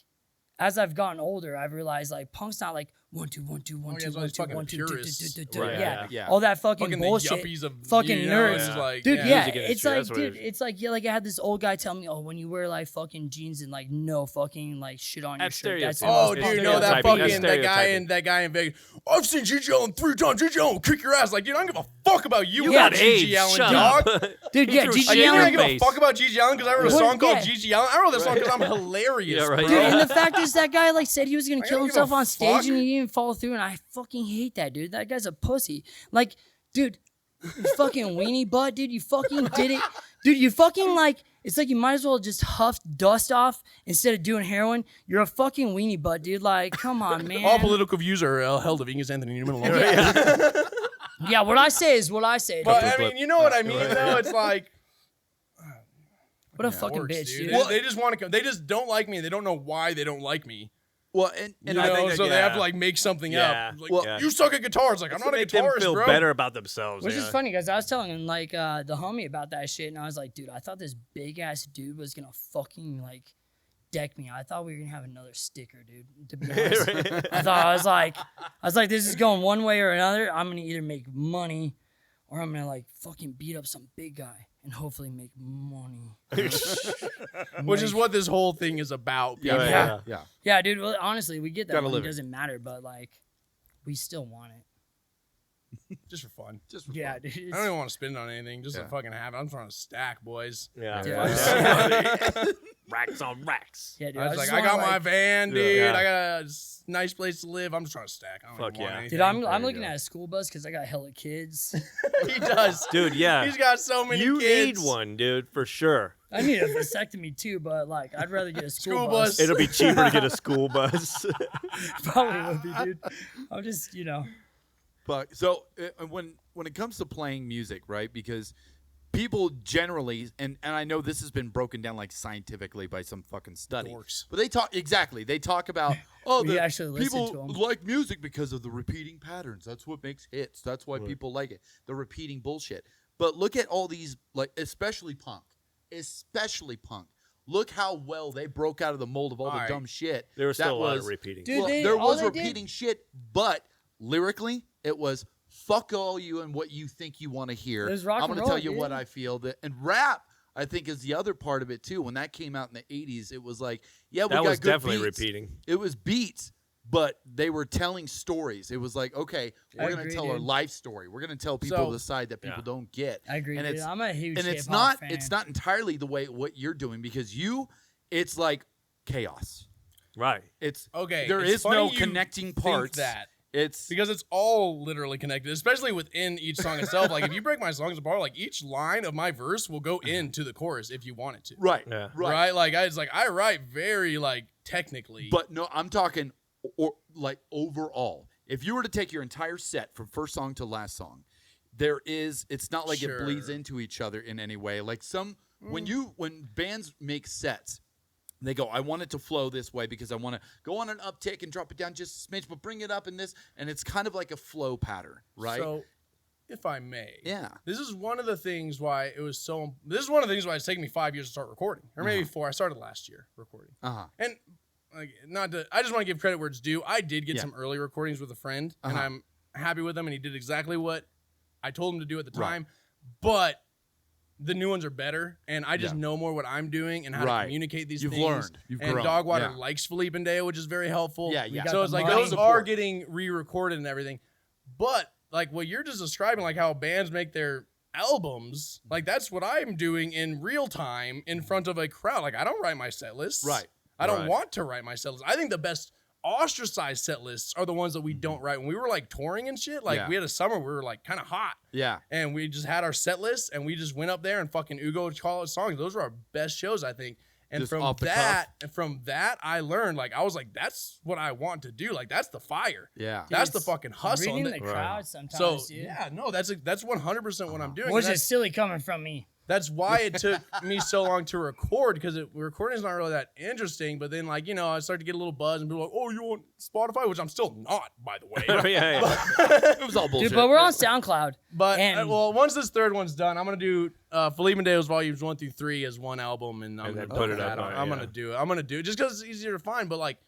as I've gotten older, I've realized like punk's not like 1 2 1 2 1 yeah, 2 it's all 1 these 2 fucking 1 2 purists. Right, yeah, yeah. all that fucking Fucking bullshit. the yuppies of fucking you know, nerds. it's like, Dude, yeah. yeah, Music industry, it's like, that's what it dude, is. it's like, yeah, like I had this old guy tell me, oh, when you wear like fucking jeans and like no fucking like shit on your That's shirt, that's the stereotypical. most Oh, punk dude, no, that Stereotyping. fucking That's that guy in Vegas. I've seen Gigi Allen 3 times. Gigi Allen will kick your ass. Like, dude, I don't give a fuck about you. You about got Gigi AIDS. Allen, Shut dog. up. Dude, He yeah, threw Gigi shit You in think your I give a face. fuck about Gigi Allen because I wrote a What? song called Yeah. Gigi Allen? I wrote that song because I'm hilarious, Yeah, right. bro. Dude, and the fact is that guy like said he was gonna I kill don't give himself a on stage fuck. and he didn't follow through, and I fucking hate that, dude. That guy's a pussy. Like, dude, you fucking weenie butt, dude. You fucking did it, dude. You fucking like. It's like you might as well just huff dust off instead of doing heroin. You're a fucking weenie butt, dude. Like, come on, man. All political views are held of Ingus Anthony Newman alone. Yeah, what I say is what I say. But dude. I mean, you know what I mean, though. It's like What a fucking works, bitch, dude. dude. They just want to come. They just don't like me. They don't know why they don't like me. Well, and You I know, think that, so they have to yeah. like make something Yeah. up. Like, Well, you suck at guitars. Like, I'm not a Make them guitarist, feel bro. better about themselves. Which yeah. is funny because I was telling him like the homie about that shit, and I was like, dude, I thought this big ass dude was gonna fucking like deck me. I thought we were gonna have another sticker, dude. To be honest, I was like, this is going one way or another. I'm gonna either make money, or I'm gonna like fucking beat up some big guy and hopefully make money. Which is what this whole thing is about. yeah, people. yeah, yeah. Yeah, dude. Well, honestly, we get that Gotta money live it. doesn't matter, but like, we still want it. Just for fun. Just for Yeah, fun. dude. I don't even want to spend it on anything. Just Yeah. to fucking have it. I'm trying to stack, boys. Yeah. Dude, Yeah. Racks on racks. Yeah, dude. I was like, just I got wanna, my like- van, dude. Yeah. I got a nice place to live. I'm just trying to stack. I don't Fuck even want yeah. anything. Dude, I'm you looking go. at a school bus because I got hella kids. He does. Dude, yeah. He's got so many You kids. need one, dude, for sure. I need a vasectomy too, but like I'd rather get a school, School bus. bus. It'll be cheaper to get a school bus. Probably would be, dude. I'm just, But so when it comes to playing music, right? Because people generally, and I know this has been broken down like scientifically by some fucking study, Dorks. but they talk about We actually listen people to 'em. like music because of the repeating patterns. That's what makes hits. That's why people like it. The repeating bullshit. But look at all these, like especially punk. Look how well they broke out of the mold of all the Alright. dumb shit. There was that still a lot of repeating. Dude, well, they- there all was they did- repeating shit, but lyrically, it was fuck all you and what you think you want to hear. It was rock I'm and gonna roll, tell you dude. what I feel. And rap, I think, is the other part of it too. When that came out in the '80s, it was like, yeah, we That got was good definitely beats. repeating. It was beats, but they were telling stories. It was like, okay, I we're gonna agree, tell our dude. life story. We're gonna tell people So- the side that people Yeah. don't get. I agree, And dude. it's I'm a huge and it's hip-hop not fan. it's not entirely the way what you're doing because it's like chaos. Right. It's Okay. There it's is funny no you connecting think parts. that. It's because it's all literally connected, especially within each song itself. Like if you break my songs apart, like each line of my verse will go into the chorus if you want it to. right. Yeah. Right. Like I write very like technically. But no, I'm talking like overall. If you were to take your entire set from first song to last song, it's not like it bleeds into each other in any way. Like when bands make sets, they go, I want it to flow this way because I want to go on an uptick and drop it down just a smidge, but bring it up in this. And it's kind of like a flow pattern, right? So, if I may. Yeah. This is one of the things why it's taken me 5 years to start recording. Or maybe 4. I started last year recording. And like I just want to give credit where it's due. I did get some early recordings with a friend, and I'm happy with him, and he did exactly what I told him to do at the time. But the new ones are better, and I just know more what I'm doing and how to communicate these things. You've and grown. Dogwater likes Felipendejo, which is very helpful. Yeah. So it's like those are getting re-recorded and everything. But like what you're just describing, like how bands make their albums, like that's what I'm doing in real time in front of a crowd. Like I don't write my set lists. Right. I don't want to write my set lists. I think the best ostracized set lists are the ones that we don't write. When we were like touring and shit, like we had a summer we were like kind of hot. Yeah. And we just had our set list and we just went up there and fucking Ugo call it songs. Those were our best shows, I think. And just from that, I learned, like, I was like, that's what I want to do. Like, that's the fire. Yeah. That's the fucking hustle. Reading the crowd sometimes, so, dude. yeah, no, that's 100% what I'm doing. Which is silly coming from me. That's why it took me so long to record, because recording is not really that interesting. But then, like, you know, I started to get a little buzz, and people were like, oh, you want Spotify? Which I'm still not, by the way. It was all bullshit. Dude, but we're on SoundCloud. But, well, once this third one's done, I'm going to do Felipendejo's Volumes 1 through 3 as one album, and I'm going to put it up. I'm going to do it. I'm going to do it just because it's easier to find. But, like,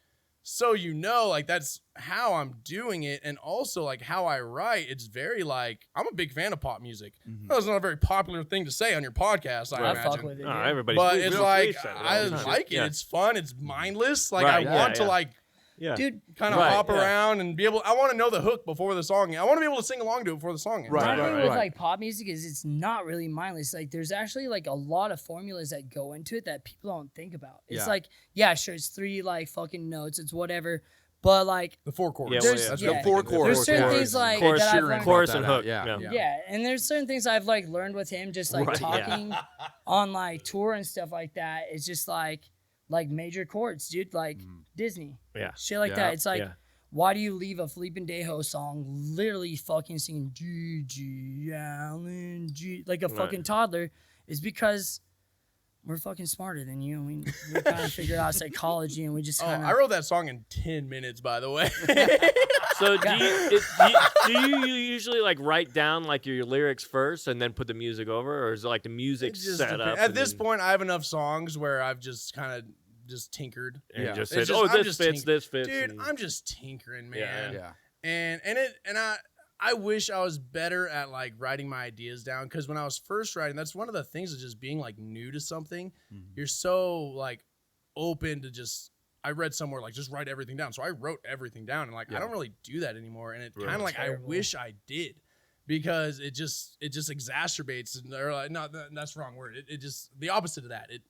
so you know, like, that's how I'm doing it. And also, like, how I write, it's very, like, I'm a big fan of pop music. That's not a very popular thing to say on your podcast, I imagine. Fuck with it, everybody's but it's like, I like it. Yeah. It's fun. It's mindless. Like, I want to, like, dude, kind of hop around and be able. I want to know the hook before the song. I want to be able to sing along to it before the song ends. My thing with like pop music is it's not really mindless. Like there's actually like a lot of formulas that go into it that people don't think about. It's like, yeah, sure, it's 3 like fucking notes, it's whatever, but like the 4 chords. The 4 chords. There's certain things like chorus, that I've learned. Chorus and hook. Yeah, and there's certain things I've like learned with him, just like talking on like tour and stuff like that. It's just like major chords, dude, like Disney. Yeah. Shit like that. It's like, why do you leave a Felipendejo song literally fucking singing G Allen G like a fucking toddler? Is because we're fucking smarter than you. We kind of figured out psychology and we just kind of... I wrote that song in 10 minutes, by the way. So do you usually like write down like your lyrics first and then put the music over, or is it like the music set up? At this point, I have enough songs where I've just kind of just tinkered. And just said, this fits, this fits. Dude, I'm just tinkering, man. And I wish I was better at like writing my ideas down, because when I was first writing, that's one of the things of just being like new to something. You're so like open to just... I read somewhere like just write everything down. So I wrote everything down, and like I don't really do that anymore. And it kind of like I wish I did, because it just exacerbates, or like, no, that's the wrong word. It just the opposite of that. It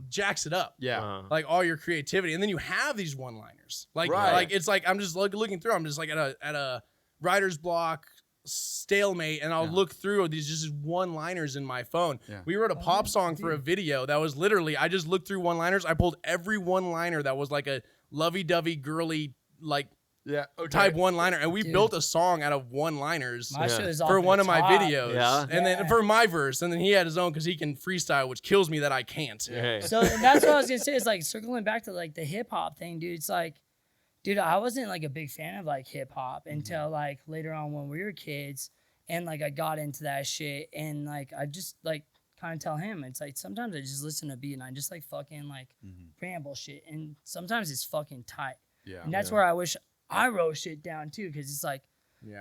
jacks it up. Yeah. Like all your creativity, and then you have these one-liners. Like it's like I'm just looking through. I'm just like at a writer's block stalemate, and I'll look through these just one-liners in my phone. We wrote a pop song for a video that was literally, I just looked through one-liners. I pulled every one-liner that was like a lovey-dovey girly like type one-liner, and we built a song out of one-liners for one of my videos. And then for my verse, and then he had his own because he can freestyle, which kills me that I can't. So and that's what I was gonna say, is like circling back to like the hip-hop thing, dude. It's like, dude, I wasn't like a big fan of like hip hop until like later on when we were kids, and like I got into that shit, and like I just like kind of tell him, it's like sometimes I just listen to a beat and I just like fucking like ramble shit, and sometimes it's fucking tight. And that's where I wish I wrote shit down too, because it's like,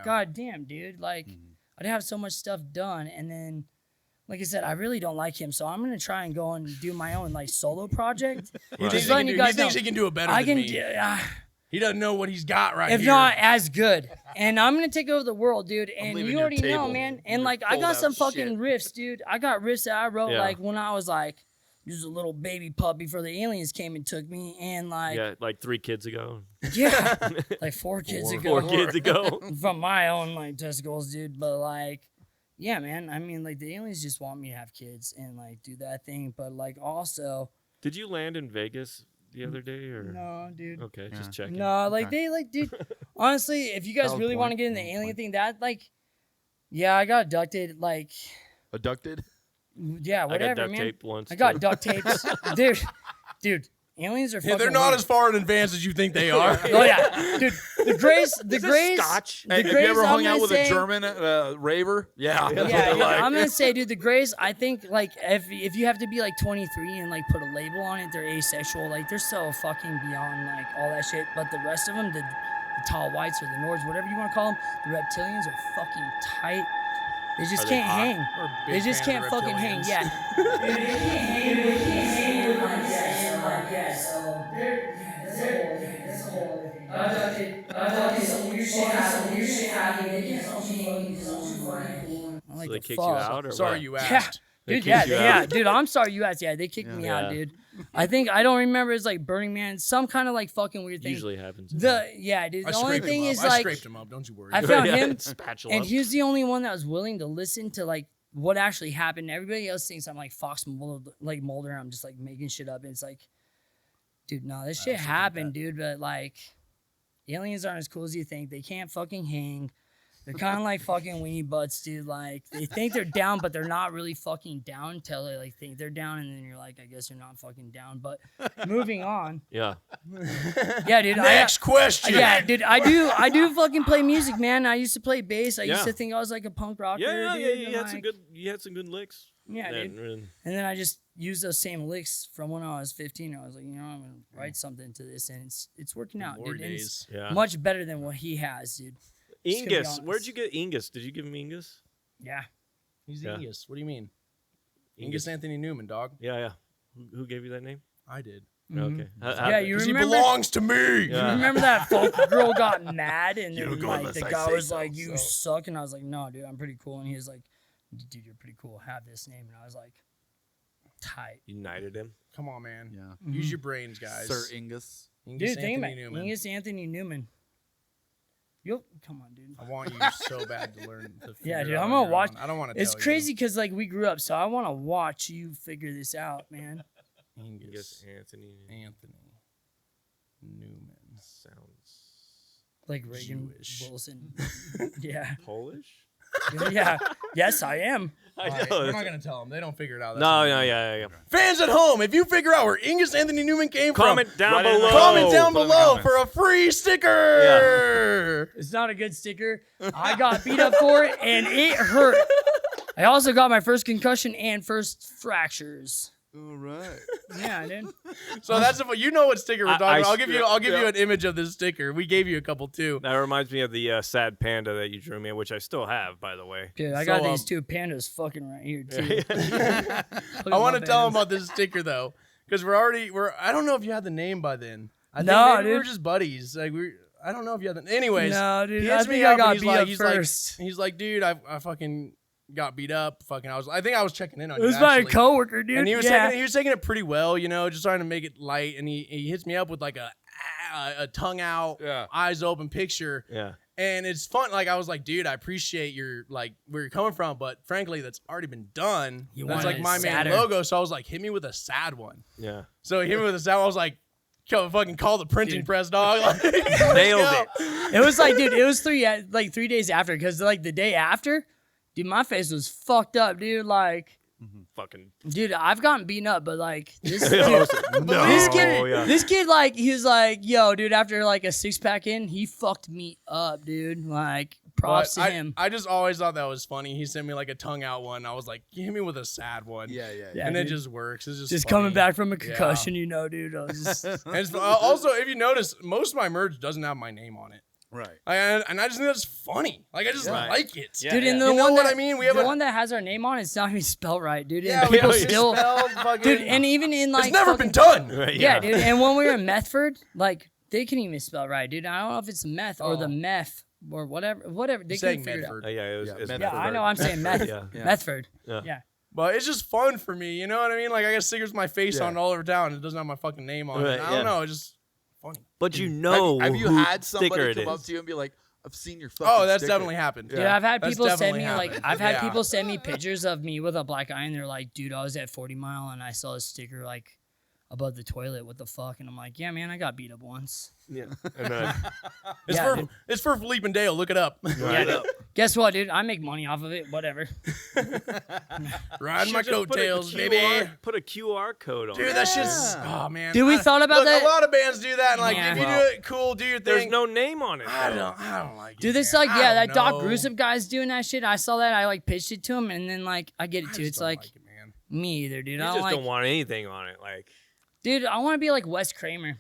god damn, dude, like I'd have so much stuff done, and then like I said, I really don't like him, so I'm gonna try and go and do my own like solo project. He thinks he can do it better than me. He doesn't know what he's got right here. If not as good. And I'm going to take over the world, dude. And you already know, man. And like, I got some fucking riffs, dude. I got riffs that I wrote like when I was like just a little baby puppy before the aliens came and took me, and like Yeah, like 3 kids ago. yeah, like 4 kids ago. 4 kids ago. From my own like testicles, dude. But like, yeah, man. I mean, like the aliens just want me to have kids and like do that thing. But like also, Did you land in Vegas the other day or? no, dude. Okay, just checking. No, like they like, dude. Honestly, if you guys Valid really want to point. get in the Valid alien point. thing, that like, yeah, I got abducted. Like, Abducted? yeah, I got whatever, duct man. taped once. I got too. duct tapes, dude. Aliens are fucking. Yeah, they're not weird. as far in advance as you think they are. Oh yeah, dude. The Grays, Is this Scotch? the Hey, have Grays. you ever I'm hung out gonna with say, a German raver? Yeah. That's what Yeah, they're dude, like. I'm gonna say, dude, the Grays. I think like if you have to be like 23 and like put a label on it, they're asexual. Like they're so fucking beyond like all that shit. But the rest of them, the tall whites or the Nords, whatever you want to call them, the reptilians are fucking tight. They just Are they can't hot? hang. We're a They big just fan can't of fucking hang. reptilians. Yeah. Dude, they can't hang. They can't hang. Like yeah. So that's a whole other thing. Abducted. Some weird shit happened. They can't fucking hang. So they kicked you out or Sorry what? you Yeah. asked. They Dude, kicked you out? dude. I'm sorry you asked. Yeah, they kicked me out, Yeah. dude. I don't remember. It's like Burning Man, some kind of like fucking weird thing. Usually happens. Dude. I The only scraped thing him up. is I like scraped him up. Don't you worry. I found him, Spatula. and he was the only one that was willing to listen to like what actually happened. Everybody else thinks I'm like Fox Mulder. I'm just like making shit up. And it's like, dude, no, this shit also think happened, dude. But like, aliens aren't as cool as you think. They can't fucking hang. They're kind of like fucking weenie butts, dude. Like they think they're down, but they're not really fucking down until they like think they're down, and then you're like, I guess you're not fucking down. But moving on, Yeah. yeah, dude. Next question. Yeah, dude. I do fucking play music, man. I used to play bass. I used Yeah. to think I was like a punk rocker. Yeah, dude, you and, had some like- good. You had some good licks. Yeah, Then- dude. And then I just used those same licks from when I was 15. I was like, you know, I'm gonna write something to this, and it's working out, Glory dude. And it's days. Yeah. much better than what he has, dude. Just gonna be Ingus. Where'd honest. you get Ingus? Did you give him Ingus? Yeah. He's Yeah. Ingus. What do you mean? Ingus Anthony Newman, dog. Yeah, yeah. Who gave you that name? I did. Mhm. Okay. Yeah, you 'Cause he remember? belongs to me. Yeah. You remember that folk girl got mad, and You then go like unless the I guy say was so, like, "You so. suck," and I was like, "No, dude, I'm pretty cool." And he was like, "Dude, you're pretty cool. Have this name," and I was like, "Tight." You knighted him. Come on, man. Yeah. Use your brains, guys. Sir Ingus. Ingus Dude, think about Anthony it. Newman. Angus Anthony Newman. Yo, come on, dude. I want you so bad to learn. To Yeah, figure dude, out I'm on gonna your watch- own. I don't want to. It's crazy because like we grew up, so I want to watch you figure this out, man. Ingus Anthony Anthony Newman. sounds Like Reagan Jewish. Wilson. Yeah, Polish. yeah. Yes, I am. I All right, know. we're not gonna tell them. They don't figure it out. That's No, on no, them. yeah. Fans at home, if you figure out where Ingus Anthony Newman came Comment from, down Right in the below. comment down Put it in the below comments. for a free sticker. It's not a good sticker. I got beat up for it, and it hurt. I also got my first concussion and first fractures. All right. Yeah, dude. So that's you know what sticker we're I- talking about. I- I'll give you yeah. an image of this sticker. We gave you a couple too. That reminds me of the sad panda that you drew me, which I still have, by the way. Dude, I So, got these two pandas fucking right here too. Look I at want my to tell pandas. them about this sticker though, because we're. I don't know if you had the name by then. I think No, maybe we were dude. just buddies. Like I don't know if you had the. Anyways, No, dude. he I hits me think I up and got he's beat like, up he's first. like, he's like, dude, I fucking got beat up. Fucking, I think I was checking in on It you. was my actually. coworker, dude. And he was yeah. taking it pretty well, you know, just trying to make it light. And he hits me up with like a tongue out, Yeah. eyes open picture. Yeah. And it's fun. Like I was like, dude, I appreciate your like where you're coming from, but frankly, that's already been done. You That's wanted like it my main sadder. logo. So I was like, hit me with a sad one. Yeah. So he hit me with a sad one. I was like, go fucking call the printing press, dog. Like, Nailed let's it. go. It was like, dude, it was 3 days after, because like the day after, dude, my face was fucked up, dude. Like, Fucking. dude, I've gotten beaten up, but like this, No. this kid, Oh, yeah. this kid, like, he was like, yo, dude, after like a 6-pack in, he fucked me up, dude. Like, props But to him. I just always thought that was funny. He sent me like a tongue out one. I was like, hit me with a sad one. Yeah. Yeah, And it dude. just works. It's just Just funny. coming back from a concussion, you know, dude. I was just, And it's, also, if you notice, most of my merch doesn't have my name on it. Right. And I just think that's funny. Like I just Right. like it. Yeah, dude, and yeah. the You know one what that, I mean? We have the a- one that has our name on it's not even spelled right, dude. Yeah, And we people have still, spelled fucking. dude, and even in like it's never fucking- been done. Right, Yeah, dude. And when we were in Medford, like they couldn't even spell right, dude. I don't know if it's meth or the Oh. meth or whatever. They Saying couldn't figure it out. Medford. Yeah, it was Yeah, it's Medford. Yeah, I know. I'm saying meth. Yeah. Yeah. Medford. Yeah. Yeah. But it's just fun for me, you know what I mean? Like I got stickers with my face on it all over town. It doesn't have my fucking name on it. I don't know. It's just funny. But you know, have you had somebody come up is. to you and be like, "I've seen your fucking." Oh, that's sticker." definitely happened. Dude, I've had That's people send definitely me happened. I've had Yeah. people send me pictures of me with a black eye, and they're like, "Dude, I was at 40 Mile and I saw a sticker like above the toilet. What the fuck?" And I'm like, "Yeah, man, I got beat up once." Yeah. And then, It's for Felipendejo. Look it up. Yeah, dude. Guess what, dude? I make money off of it. Whatever. Riding my Just put a coattails, QR baby. Put a QR code on Dude, it. that shit's. Oh man. Dude, we thought about look, that. A lot of bands do that, and like Yeah. if you do it, cool, do your thing. There's no name on it. I though. don't like it. Dude, this man. like I yeah, don't that Doc know. Gruesome guy's doing that shit. I saw that. I like pitched it to him, and then like I get it I too. just It's don't like it, man. me either, dude. You I just don't like. don't want anything on it. Like, Dude, I want to be like Wes Kramer.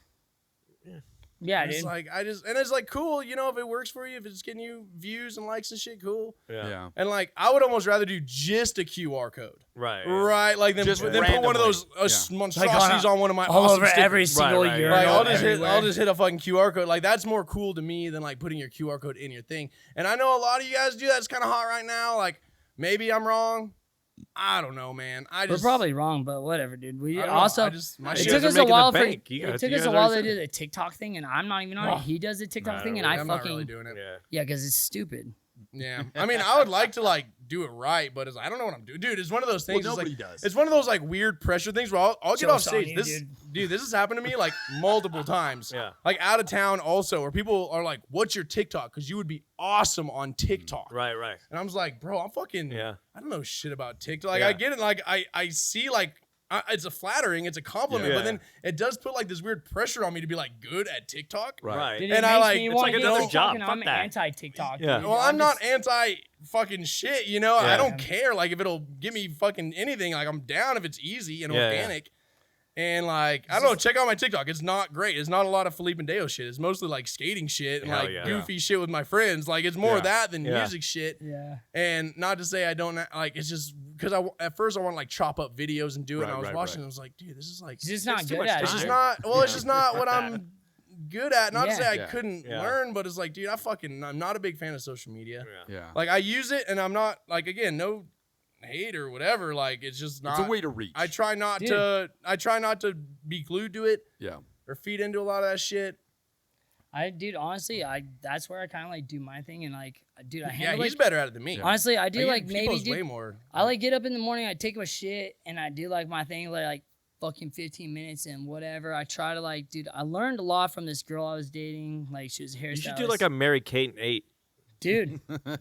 Yeah, It's dude. like and it's like cool, you know, if it works for you, if it's getting you views and likes and shit, cool. Yeah. And like I would almost rather do just a QR code. right. Right, like Just then put one of those randomly. monstrosities on one of my all awesome over stickers. every single right, year. Like everywhere. I'll just hit a fucking QR code. Like that's more cool to me than like putting your QR code in your thing. And I know a lot of you guys do that. It's kind of hot right now. Like maybe I'm wrong. I don't know, man. We're probably wrong, but whatever, dude. We I don't know. also my it shit took guys us are a making while the for bank. You guys- it took you us guys a while already to said do the TikTok thing, and I'm not even on Oh. it. He does the TikTok Not thing, and really. I I'm not fucking really doing it. Yeah. because it's stupid. Yeah, I mean, I would like to like do it right, but I don't know what I'm doing, dude. It's one of those things. Well, it's nobody like, does. it's one of those like weird pressure things where I'll get off Joke's on stage. you, Dude, this has happened to me like multiple times. Yeah. Like out of town also, where people are like, "What's your TikTok?" Because you would be awesome on TikTok. Right. Right. And I was like, "Bro, I'm fucking. Yeah. I don't know shit about TikTok. Like Yeah. I get it. Like I see like." It's a flattering, it's a compliment, Yeah. but then it does put like this weird pressure on me to be like good at TikTok. Right. Dude, And it I makes like- me it's wanna like get another on job. fucking- Fuck I'm that. anti-TikTok. Yeah. dude. Well, I'm not just- anti fucking shit, you know? Yeah. I don't care. Like, if it'll give me fucking anything, like, I'm down if it's easy and Yeah, organic. And, like, I don't know, check out my TikTok. It's not great. It's not a lot of Felipendejo shit. It's mostly, like, skating shit and, Hell like, yeah. goofy shit with my friends. Like, it's more Yeah. of that than Yeah. music shit. Yeah. And not to say I don't, like, it's just because at first I want to, like, chop up videos and do it. Right, and I was right, watching right. and I was like, dude, this is, like, He's just not It's too good much at it. it's time. just dude. not, well, it's just not what I'm good at. Not to Yeah. say I Yeah. couldn't Yeah. learn, but it's like, dude, I'm not a big fan of social media. Yeah. Yeah. Like I use it, and I'm not like again, no hate or whatever. Like it's just not. It's a way to reach. I try not Dude. to. I try not to be glued to it Yeah. or feed into a lot of that shit. Dude, honestly, that's where I kind of like do my thing and like, dude, I Yeah, handle he's like, better at it than me. honestly, I do like he maybe, posts way dude, more. I like get up in the morning, I take a shit, and I do like my thing like fucking 15 minutes and whatever. I try to like, dude, I learned a lot from this girl I was dating. Like she was a hairstylist. You should do like a Mary Kate and 8. dude.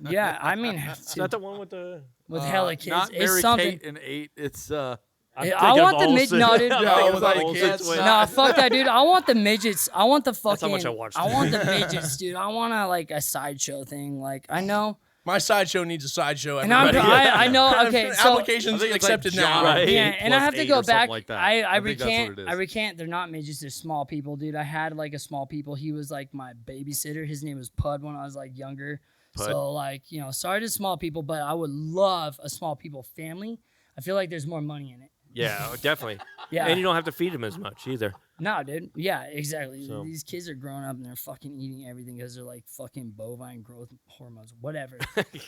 Yeah, I mean, Is that the one with the? with hella kids, Not it's Mary something. Kate and 8. It's I'm I thinking want of the midget. Olsen. No, dude. I'm Yeah, I thinking was of like, Olsen that's twins. not- Nah, fuck that, dude. I want the midgets. I want the fucking. That's how much I watched I it. want the midgets, dude. I want like a sideshow thing. Like I know, My sideshow needs a sideshow. and I'm, everybody. I know. Okay, so Applications I think it's like accepted John now. Right. yeah, and I plus have to 8 go or something back. like that. I think that's what recant. it I is. recant. They're not midgets. They're small people, dude. I had like a small people. He was like my babysitter. His name was Pud when I was like younger. Pud. So like sorry to small people, but I would love a small people family. I feel like there's more money in it. Yeah, definitely. Yeah. And you don't have to feed them as much either. No, dude. Yeah, exactly. So- These kids are growing up and they're fucking eating everything because they're like fucking bovine growth hormones, whatever.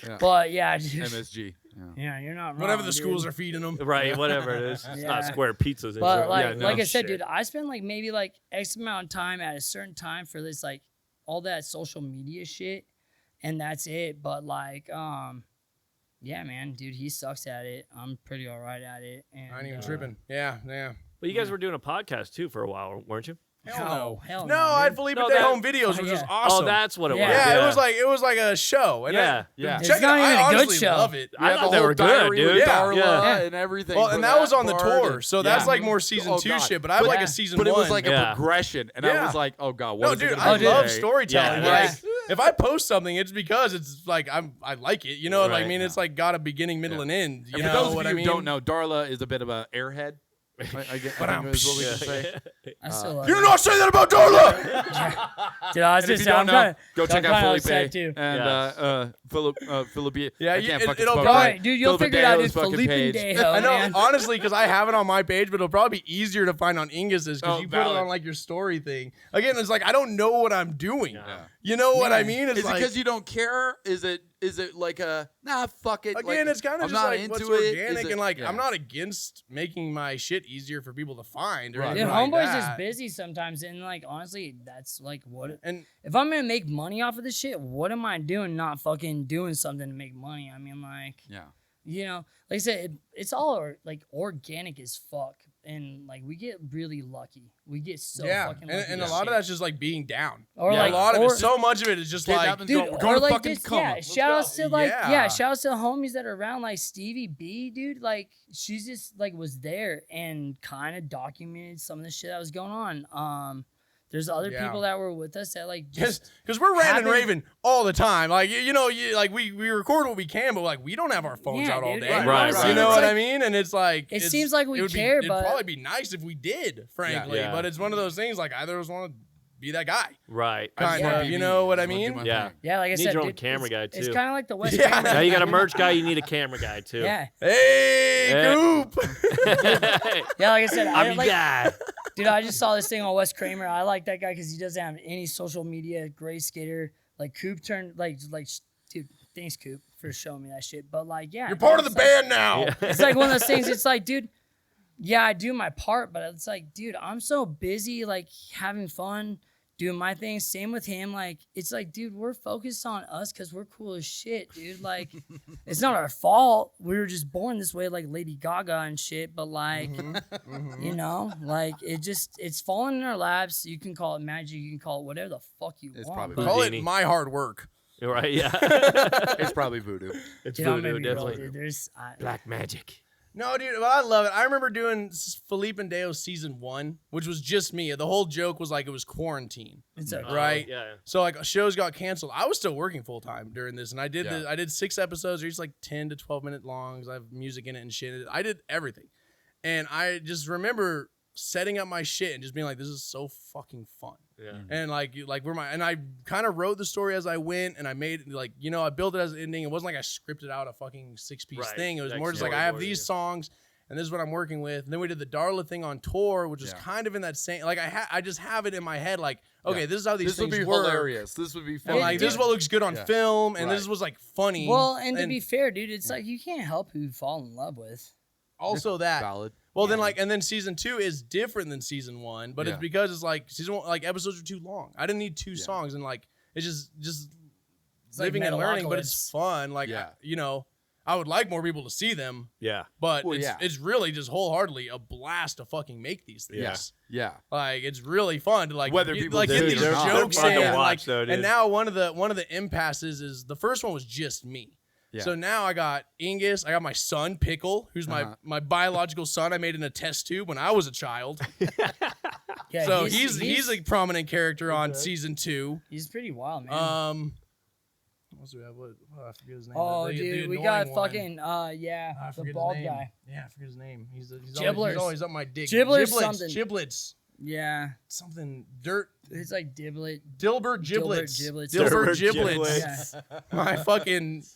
Yeah. But yeah, dude. MSG. Yeah. Yeah, you're not wrong. Whatever the dude. schools are feeding them. Right, whatever it is. It's Yeah. not square pizzas. It's But like, yeah, no like I said, shit. dude, I spend like maybe like X amount of time at a certain time for this like all that social media shit, and that's it. But like, yeah, man, dude, he sucks at it. I'm pretty all right at it. And, I ain't even tripping. Yeah. But you guys were doing a podcast too for a while, weren't you? Hell Hell no. no, I had dude. Felipe No, Day that- home videos, Oh, which is yeah. awesome. Oh, that's what it Yeah. was. Yeah, it was like a show. And Yeah. Yeah. It's check it not out. even I a good honestly show. love it. I Yeah, thought the they whole were good, diary dude. with Yeah. Darla Yeah. and everything. Well, for and that was on the part, tour, and- so that's yeah. like more season Oh, 2 God. shit. But I have like Yeah. a season But 1. it was like Yeah. a progression, and Yeah. I was like, "Oh God, what No, is it dude, gonna I be love today? storytelling. Yeah, like, that's- if I post something, it's because it's like I like it. You know what I Right. mean? It's like got a beginning, middle, Yeah. and end. You And know for those what of I you mean? who don't know, Darla is a bit of a airhead. I think is what we can say. I still love You it. do not say that about Darla. Dude, I was And if just you don't I'm know, kinda, go check I'm out kinda Felipe upset, too. and Philip. Yeah, I can't fucking it'll spell probably- it. Alright, dude, you'll figure it out. It's Felipendejo, I know, man. honestly, because I have it on my page, but it'll probably be easier to find on Ingus's because Oh, you put it valid. on like your story thing. Again, it's like I don't know what I'm doing. Yeah. You know what I Yeah. mean? It's Is it like because you don't care? Is it is it like a fuck it? Again, like, it's kind of I'm just not like into what's it. organic, Is and like yeah. I'm not against making my shit easier for people to find. Or Right. anything Dude, like homeboy's that. just busy sometimes, and like honestly, that's like what. And If I'm gonna make money off of this shit, what am I doing? Not fucking doing something to make money. I mean, like, Yeah. you know, like I said, it's all like organic as fuck, and like we get really lucky. We get so fucking lucky. and a with lot of shit. that's just like being down. Or Yeah, like a lot of or- it, so much of it is just Kid like, happens, dude, we're going or to like fucking just coma. yeah. Let's Shout outs to like Yeah. shout outs to the homies that are around, like Stevie B, dude. Like she's just like was there and kind of documented some of the shit that was going on. There's other Yeah. people that were with us that like just because we're ranting and having- raving all the time. Like you know, like we record what we can, but like we don't have our phones Yeah, out all dude. day. Right, Honestly, You know it's what like- I mean? And it's like It seems like we care, it'd but- probably be nice if we did, frankly. Yeah. But it's one of those things. Like either of us want to be that guy. Right. I just Kind wanna of, be you me. know what I just wanna do mean? my Yeah. thing. yeah, like I You need said, your own dude, camera it's, guy, It's too. kind of like the West. Yeah. Kramer. Now you got a merch guy. You need a camera guy too. Yeah, Hey, Yeah. Goop. yeah. Like I said, I'm your like, guy. dude, I just saw this thing on Wes Kramer. I like that guy because he doesn't have any social media. Great skater. Like Coop turned dude. Thanks Coop for showing me that shit. But like, yeah, You're part of the it's like- band now. Yeah. It's like one of those things. It's like, dude, yeah, I do my part, but it's like, dude, I'm so busy, like having fun, doing my thing. Same with him. Like, it's like, dude, we're focused on us because we're cool as shit, dude. Like, it's not our fault. We were just born this way, like Lady Gaga and shit. But like, you know, like it's falling in our laps. You can call it magic. You can call it whatever the fuck you It's want. probably but- Call it Houdini. my hard work. Right. Yeah. It's probably voodoo. It's Dude, I'm voodoo, gonna be real, definitely. dude. There's, Black magic. No, dude, but I love it. I remember doing Felipendejo season 1, which was just me. The whole joke was like it was quarantine. it's okay. Right. Yeah. So like shows got canceled. I was still working full time during this, and I did Yeah. I did 6 episodes, each like 10 to 12 minute longs. I have music in it and shit. I did everything, and I just remember setting up my shit and just being like, "This is so fucking fun." Yeah. And like and I kind of wrote the story as I went, and I made like I built it as an ending. It wasn't like I scripted out a fucking 6-piece Right. thing. It was Like more just like I have storyboarding, these yeah. songs, and this is what I'm working with. And then we did the Darla thing on tour, which was Yeah. kind of in that same like I just have it in my head like, okay, Yeah. this is how these This would things be work. hilarious. This would be fun. And like this is what looks good on Yeah. film, and Right. this was like funny. Well, and to be fair, dude, it's like you can't help who you fall in love with. also that. valid. Well, then and then season 2 is different than season 1, but Yeah. it's because it's like season 1, like episodes are too long. I didn't need 2 Yeah. songs, and like it's just It's like living and learning, but it's Metalocalypse. fun. Like Yeah. I would like more people to see them, Yeah. but Well, it's yeah. it's really just wholeheartedly a blast to fucking make these things. Yeah. Yeah. Like it's really fun to like Whether people like do get it these or not. jokes They're fun in, to and, watch, like, though, dude. and now one of the impasses is the first one was just me. Yeah. So now I got Ingus, I got my son Pickle, who's my biological son I made in a test tube when I was a child. Yeah, So he's a prominent character on season 2. he's pretty wild, man. What else do we have? I forget his name. Oh, The dude, we annoying got one. fucking I the forget bald his name. guy. Yeah, I forget his name. He's Gibblers. always up my dick. Gibblers Giblets, something. Giblets. Yeah, Something. Dirt. it's like Diblet. Dilbert Giblets. Giblets. Dilbert Dilbert Giblets. Giblets.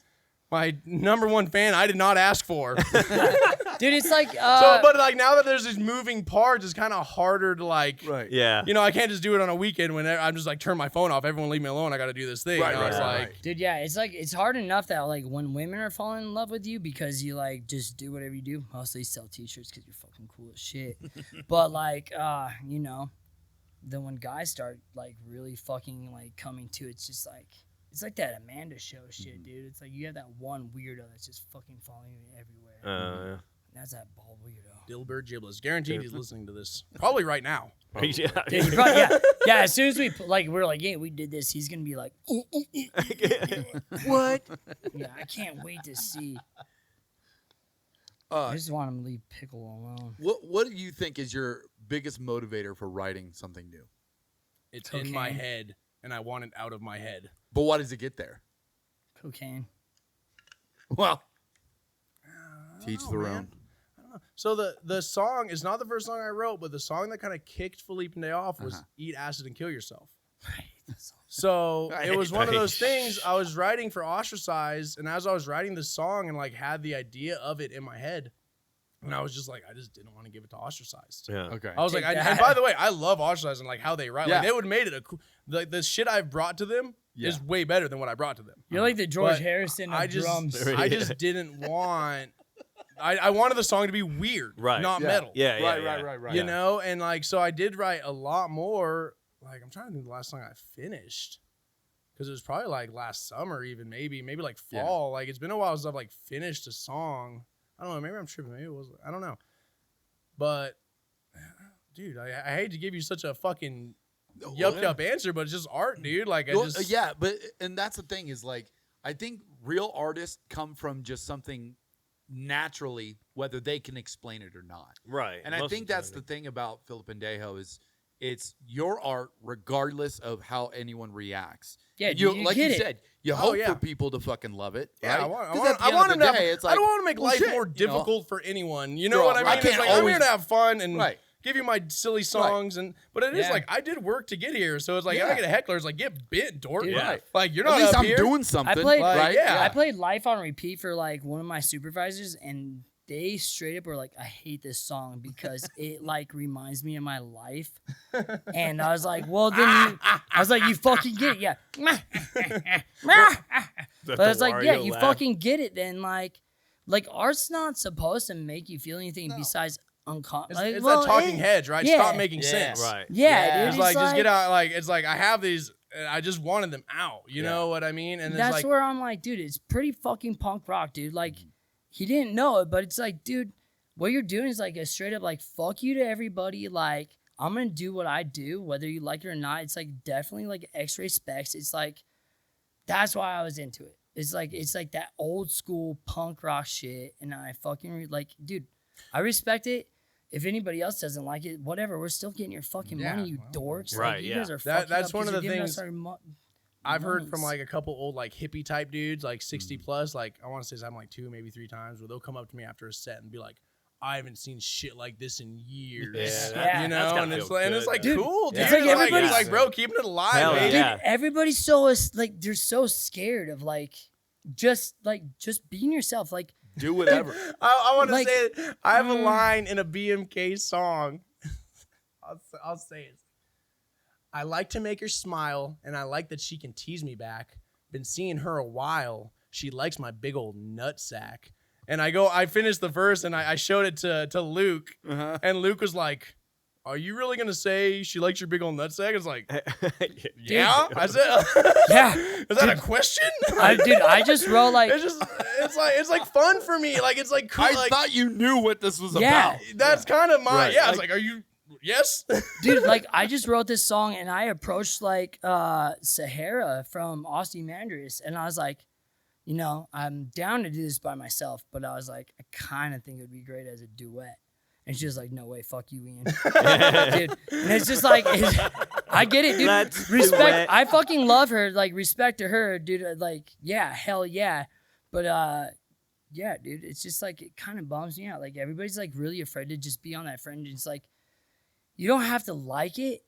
My number 1 fan I did not ask for. Dude, it's like But like now that there's these moving parts, it's kind of harder to like. Right. Yeah. I can't just do it on a weekend when I'm just like turn my phone off. Everyone leave me alone. I got to do this thing. Right, It's right, like, right. dude, yeah, it's like it's hard enough that like when women are falling in love with you because you like just do whatever you do. Mostly sell t-shirts because you're fucking cool as shit. But like then when guys start like really fucking like coming to, it's just like it's like that Amanda show shit, dude. It's like you have that one weirdo that's just fucking following you everywhere. Yeah. And that's that bald weirdo. Dilbert Giblets. Guaranteed he's listening to this. Probably right now. Yeah. Dude, he probably- yeah. As soon as we're like, yeah, we did this. He's gonna be like, what? Yeah, I can't wait to see. I just want him to leave Pickle alone. What do you think is your biggest motivator for writing something new? It's in my Cocaine. head, and I want it out of my head. But why does it get there? Cocaine. Well, teach know, their man. own. So the song is not the first song I wrote, but the song that kind of kicked Felipendejo off was "Eat Acid and Kill Yourself." So I it was hate one of that. those things. I was writing for Ostracized, and as I was writing the song and like had the idea of it in my head, and I was just like, I just didn't want to give it to Ostracized. Yeah. Okay. I was Take like, that. and by the way, I love Ostracized and like how they write. Yeah. Like they would have made it the shit I've brought to them is way better than what I brought to them. You're like the George But Harrison of drums. I just didn't want. I wanted the song to be weird, not metal. Right. You know, and like so I did write a lot more. Like I'm trying to think the last song I finished. Because it was probably like last summer, even maybe like fall. Like it's been a while since I've like finished a song. I don't know. Maybe I'm tripping. Maybe it was. I don't know. But dude, I hate to give you such a fucking yup answer, but it's just art, dude. Like and that's the thing is like I think real artists come from just something naturally, whether they can explain it or not. Right. And I think that's the thing about Felipendejo is it's your art regardless of how anyone reacts. Yeah, like you said, you hope for people to fucking love it. Yeah, right? I want them to. I don't want to make life more difficult for anyone. You know what I mean? I can't I'm here to have fun and give you my silly songs, but it is Yeah. like I did work to get here, so it's like I get a heckler. It's like get bit, dork. Dude. Right. Like you're not At least up I'm here. doing something. I played, right? I played Life on repeat for like one of my supervisors, and they straight up were like, "I hate this song because it like reminds me of my life." And I was like, "Well, then you fucking get it, yeah." But I was like, "Yeah, you fucking get it." Then like art's not supposed to make you feel anything besides uncomfortable. It's that talking heads, right? Yeah. Stop making sense. Right. Yeah, dude. It's like just get out. Like it's like I have these. I just wanted them out. You know what I mean? And that's it's like, where I'm like, dude, it's pretty fucking punk rock, dude. Like, he didn't know it, but it's like, dude, what you're doing is like a straight up like fuck you to everybody. Like, I'm gonna do what I do, whether you like it or not. It's like definitely like X-ray specs. It's like that's why I was into it. It's like that old school punk rock shit, and I fucking like, dude, I respect it. If anybody else doesn't like it, whatever. We're still getting your fucking money, you dorks. Right, Like, you guys are fucking that's up one 'cause of the you're giving us things our I've heard from monies. like a couple old like hippie type dudes, like 60 plus. Like I want to say I'm like 2, maybe 3 times where they'll come up to me after a set and be like, "I haven't seen shit like this in years." Yeah, you that's know, gotta and it's feel like, good, cool, dude. It's like everybody's- it's like, bro, keeping it alive, Hell baby. yeah. Dude, everybody's so like they're so scared of like just being yourself. Like, Do whatever. I want to Like, say it. I have a line in a BMK song. I'll say it. I like to make her smile, and I like that she can tease me back. Been seeing her a while. She likes my big old nutsack. And I finished the verse, and I showed it to Luke, and Luke was like, "Are you really gonna say she likes your big old nutsack?" It's like, yeah. I said, yeah, is that a question? I just wrote like, it's like fun for me. Like it's like cool. I like, thought you knew what this was Yeah. about. that's kind of my Right. yeah. I was like, are you? Yes. dude, like I just wrote this song and I approached like Sahara from Ozymandias, and I was like, you know, I'm down to do this by myself, but I was like, I kind of think it would be great as a duet. And she was like, "No way, fuck you, Ian." Dude, and it's just like, I get it, dude. Let's Respect. duet. I fucking love her. Like, respect to her, dude. Like, yeah, hell yeah. But yeah, dude, it's just like it kind of bums me out. Like everybody's like really afraid to just be on that friend. It's like you don't have to like it,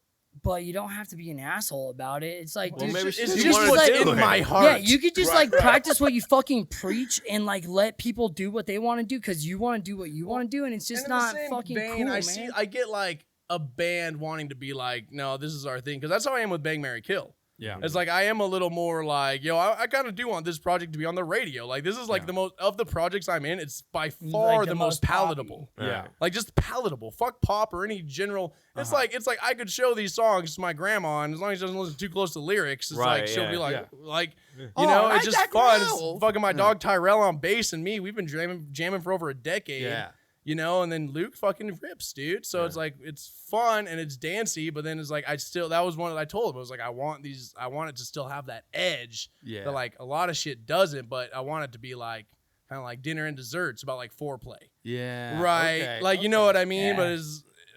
but you don't have to be an asshole about it. It's like, Well, dude, maybe it's she just wanted what's to do in it. my heart. yeah, you could just like practice what you fucking preach and like let people do what they want to do because you want to do what you want to do, and it's just And in the not same fucking vein, cool, man. I get like a band wanting to be like, no, this is our thing, because that's how I am with Bang, Marry, Kill. Yeah. It's like I am a little more like, yo, I kind of do want this project to be on the radio. Like this is like the most of the projects I'm in. It's by far Like the most palatable. Yeah. Like just palatable. Fuck pop or any general. It's like I could show these songs to my grandma, and as long as she doesn't listen too close to lyrics, it's Right, like she'll yeah, be like, yeah. you know, Oh, it's just like that fun. girl. It's fucking my dog Tyrell on bass and me. We've been jamming for over a decade. Yeah. You know, and then Luke fucking rips, dude. So it's like it's fun and it's dancey, but then it's like that was one that I told him. I was like, I want it to still have that edge. Yeah. That like a lot of shit doesn't, but I want it to be like kind of like dinner and desserts, about like foreplay. Yeah. Right. Okay, Like you know what I mean? Yeah. But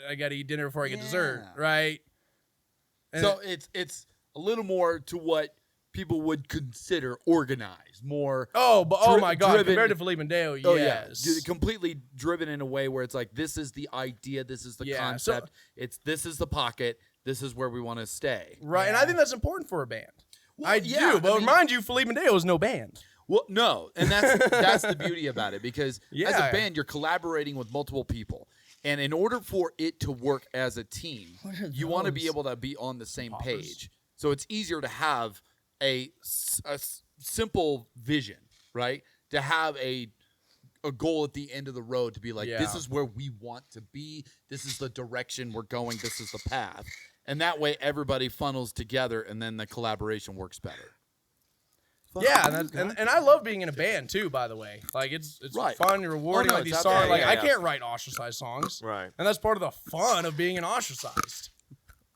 I gotta eat dinner before I get dessert, Yeah. right? And So it's a little more to what people would consider organized, more. oh my god, driven- compared to Felipendejo, Oh yes. yeah, completely driven in a way where it's like this is the idea, this is the Yeah, so- concept, this is the pocket, this is where we want to stay. Right, and I think that's important for a band. Well, I yeah, do, but I mean- mind you, Felipendejo is no band. Well, no, and that's the beauty about it, because as Yeah. a band you're collaborating with multiple people, and in order for it to work as a team, What are you want to be those? able to be on the same page. So it's easier to have a simple vision, right? To have a goal at the end of the road to be like, this is where we want to be. This is the direction we're going. This is the path. And that way everybody funnels together and then the collaboration works better. Yeah, and I love being in a band too. By the way, like it's fun, rewarding. Like these songs, I can't write ostracized songs, right? And that's part of the fun of being an ostracized.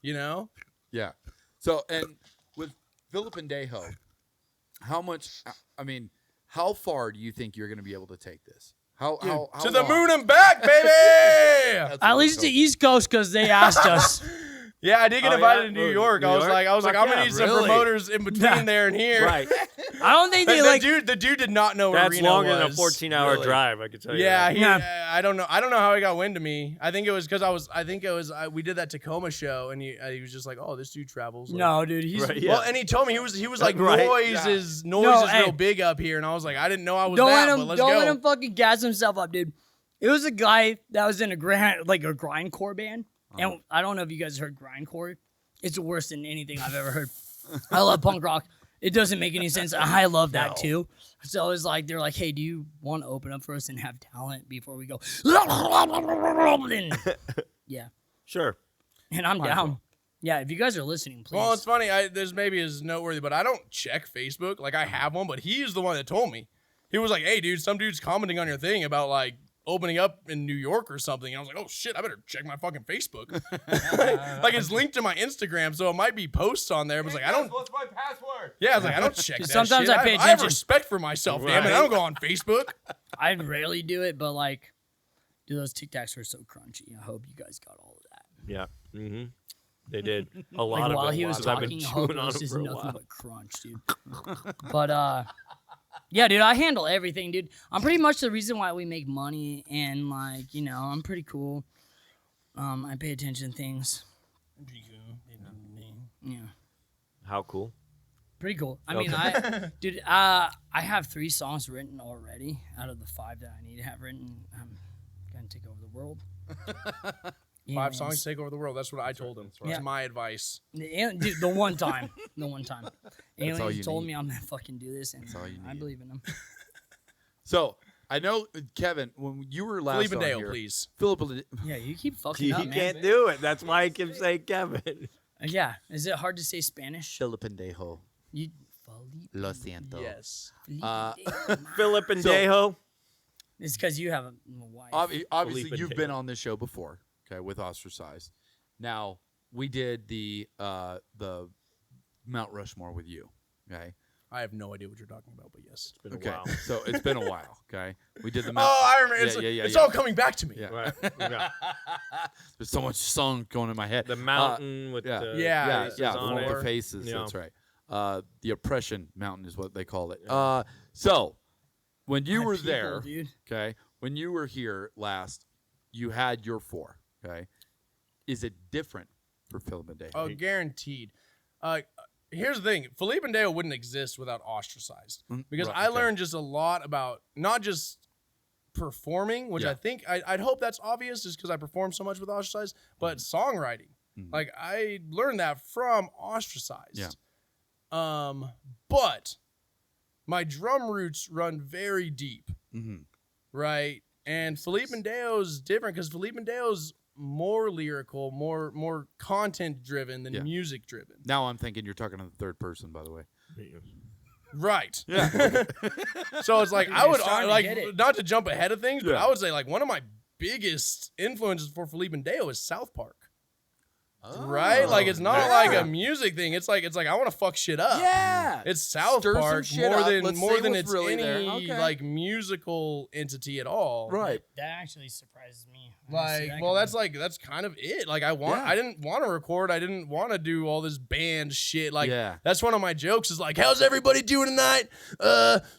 You know? Yeah. So, and with Felipendejo, how much? I mean, how far do you think you're going to be able to take this? How to the moon and back, baby? At least the East Coast, because they asked us. Yeah, I did get invited to New York. I was like, I'm gonna need some promoters in between there and here. Right. I don't think they the dude did not know where That's Reno longer was. than a 14-hour drive. I could tell you. Yeah, that. I don't know how he got wind of me. I think it was because we did that Tacoma show and he was just like, oh, this dude travels. Like, no, dude, he's well, and he told me he was like noise is real big up here, and I was like, I didn't know I was but let's go. Don't let him fucking gas himself up, dude. It was a guy that was in a grindcore band, and I don't know if you guys heard grindcore. It's worse than anything I've ever heard. I love punk rock. It doesn't make any sense. I love that too. So it was like, they're like, hey, do you want to open up for us and have talent before we go? And, yeah. Sure. And I'm down. Yeah, if you guys are listening, please. Well, it's funny. This maybe is noteworthy, but I don't check Facebook. Like, I have one, but he's the one that told me. He was like, hey, dude, some dude's commenting on your thing about, like, opening up in New York or something. And I was like, oh, shit, I better check my fucking Facebook. Like, it's linked to my Instagram, so it might be posts on there. But I was like, What's my password? Yeah, I was like, I don't check that sometimes shit. I pay I have attention. respect for myself, damn it. I don't go on Facebook. I rarely do it, but, like, dude, those Tic Tacs are so crunchy. I hope you guys got all of that. Yeah. Mm-hmm. They did a lot like, of while it. he was I've been talking, chewing on Hobos it is for a nothing while. but crunch, dude. But yeah, dude, I handle everything, dude. I'm pretty much the reason why we make money, and like, you know, I'm pretty cool. I pay attention to things. Yeah. How cool? Pretty cool. I mean, I have 3 songs written already out of the 5 that I need to have written. I'm gonna take over the world. 5 songs take over the world. That's what I told him. That's my advice. Dude, the one time. all Aliens you told need. me I'm gonna fucking do this, and all you I need. believe in them. So I know, Kevin, when you were last on Felipendejo, here, please. Yeah, you keep fucking He up, man. can't do it. That's why I keep saying Kevin. Yeah, is it hard to say Spanish? Felipendejo. You Lo siento. Yes. Felipendejo. It's because you have a wife. Obviously, you've Felipendejo. been on this show before, okay, with Ostracized. Now, we did the Mount Rushmore with you, okay? I have no idea what you're talking about, but yes. It's been a Okay, while. so it's been a while, okay? We did the Mount. Oh, I remember. It's all coming back to me. Yeah. Right. Yeah. There's so much song going in my head. The mountain with yeah. the Yeah, faces yeah, on with it. the faces. Yeah. That's right. The oppression mountain is what they call it. So when you My were people, there, dude. okay, when you were here last, you had your 4. Okay, is it different for Felipendejo? Oh, guaranteed. Here's the thing. Felipendejo wouldn't exist without Ostracized. Because Right, I okay. learned just a lot about not just performing, which I think I'd hope that's obvious just because I perform so much with Ostracized, but songwriting. Like I learned that from Ostracized. Yeah. But my drum roots run very deep, right? And Felipendejo's different because Felipendejo's more lyrical, more content driven than music driven. Now I'm thinking you're talking in the third person, by the way. Right. Yeah. So it's like Dude, I would you're starting to like get it. not to jump ahead of things, but Yeah. I would say like one of my biggest influences for Felipendejo is South Park. Right? Like it's not like a music thing. It's like I want to fuck shit up. Yeah. It's South Stir some Park shit more up. than Let's more say than what's it's really any there. Okay. like musical entity at all. Right. That actually surprises me. I didn't see Like, that well, coming. that's kind of it. Like, I Yeah. didn't want to record. I didn't want to do all this band shit. Like, Yeah. that's one of my jokes. Is like, how's everybody doing tonight?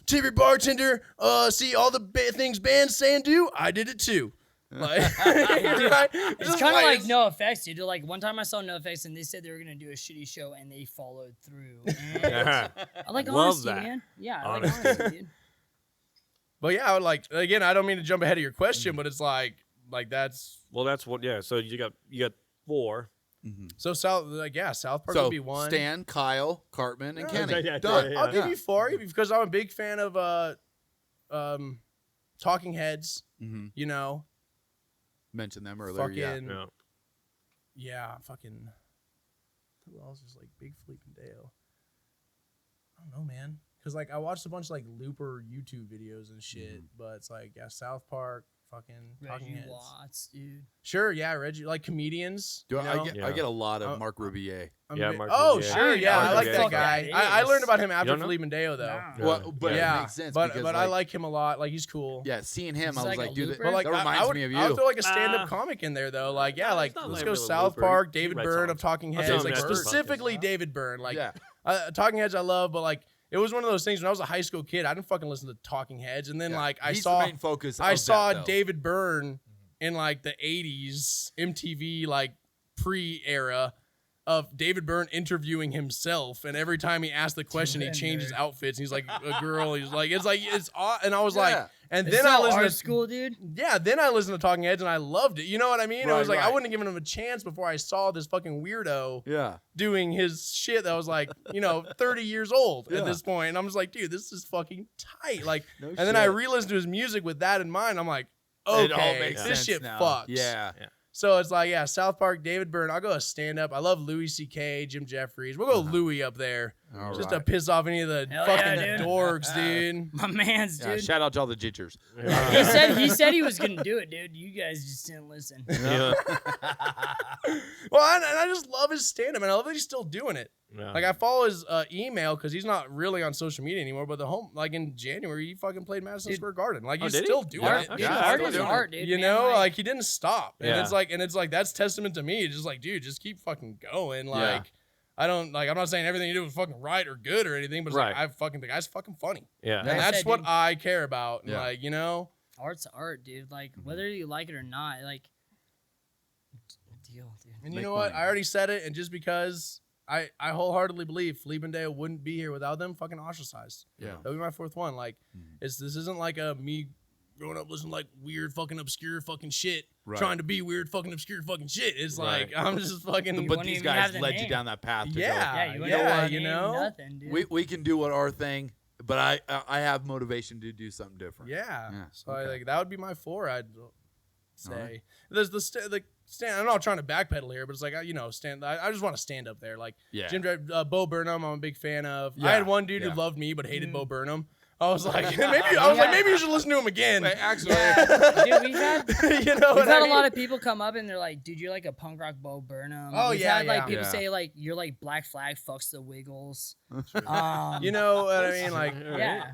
Tip your bartender. See all the things bands say and do. I did it too. Like, right? It's kind of like No Effects, dude. Like one time I saw No Effects and they said they were gonna do a shitty show and they followed through. And I like Love honesty, that. man. Yeah, I Honesty. like honesty, dude. But yeah, I would like again. I don't mean to jump ahead of your question, but it's like that's Well, that's what. Yeah. So you got 4. So South Park would be one. Stan, Kyle, Cartman, and Kenny. Yeah, Done. I'll give you 4 because I'm a big fan of Talking Heads. You know, mentioned them earlier. Fucking, fucking. Who else is like big Felipendejo? I don't know, man. Because like I watched a bunch of like Looper YouTube videos and shit, but it's like South Park, fucking Talking Reggie Heads. Watts, dude. Sure, yeah, Reggie, like comedians. I get a lot of Mark Rubier. Mark Oh, Rubier. sure, yeah, I like that guy. I learned about him after don't know? Felipendejo, though. No. Well, but it makes sense. but because, I like him a lot. Like he's cool. Yeah, seeing him, He's I was like like, a dude, looper? But like that reminds me of you. I would throw like a stand-up comic in there though. Like let's not go like really South looper. Park, He David writes Byrne songs. of Talking I'll Heads, tell him like after the specifically podcast. David Byrne. Like Yeah. Talking Heads, I love, but like it was one of those things when I was a high school kid, I didn't fucking listen to Talking Heads, and then like I He's saw the main focus. I of saw that, though. David Byrne in like the 80s MTV like pre-era of David Byrne interviewing himself, and every time he asked the question, he changed his outfits. He's like a girl. He's like it's odd, and I was like, and It's then I so listened art to school, dude. yeah, then I listened to Talking Heads and I loved it. You know what I mean? I was like, I right. wouldn't have given him a chance before I saw this fucking weirdo Yeah. doing his shit that was like, 30 years old Yeah. at this point. And I'm just like, dude, this is fucking tight. Like, No and then I shit. re-listened to his music with that in mind. I'm like, It all okay, makes this sense shit now. fucks. Yeah. So it's like, South Park, David Byrne. I'll go a stand-up. I love Louis C.K., Jim Jeffries. We'll go Louis up there. All Just right. to piss off any of the Hell fucking yeah, dude. dorks, dude. My man's, Yeah, dude. shout out to all the gingers. He said he was gonna do it, dude. You guys just didn't listen. Yeah. Well, and I just love his stand-up, and I love that he's still doing it. Yeah. Like, I follow his email because he's not really on social media anymore, but like in January, he fucking played Madison Square Garden. Like, he's did he? still doing Yeah. it. Okay. Yeah, art still is doing art, it. dude. You man, know, like he didn't stop. And Yeah. it's like that's testament to me. Just like, dude, just keep fucking going. Like, I'm not saying everything you do is fucking right or good or anything, but it's like, the guy's fucking funny. Yeah. And Like I that's said, what dude. I care about. And Yeah. like, art's art, dude. Like whether you like it or not, like deal, dude. and you Make know what? money. I already said it, and just because I wholeheartedly believe Felipendejo wouldn't be here without them, fucking ostracized. Yeah. That would be my fourth one. Like, this isn't like a me growing up listening to like weird fucking obscure fucking shit, Right. trying to be weird fucking obscure fucking shit. It's Right. like I'm just fucking. You But wouldn't these even guys have the led you name. down that path. To Yeah. Yeah, you yeah, wouldn't you name know? nothing, dude. we can do what our thing, but I have motivation to do something different. Yeah. Yeah, So okay. like that would be my 4. I'd say. Alright. There's the stand. I'm not trying to backpedal here, but it's like stand. I just want to stand up there. Like Yeah. Bo Burnham, I'm a big fan of. Yeah, I had one dude yeah. who loved me but hated Bo Burnham. I was like, maybe you should listen to him again. Wait, actually, Dude, we've had You know we've what I had a mean? lot of people come up and they're like, dude, you're like a punk rock Bo Burnham. Oh, We've yeah, had like yeah. people Yeah. say like you're like Black Flag fucks the Wiggles. You know what I mean? Like, Yeah.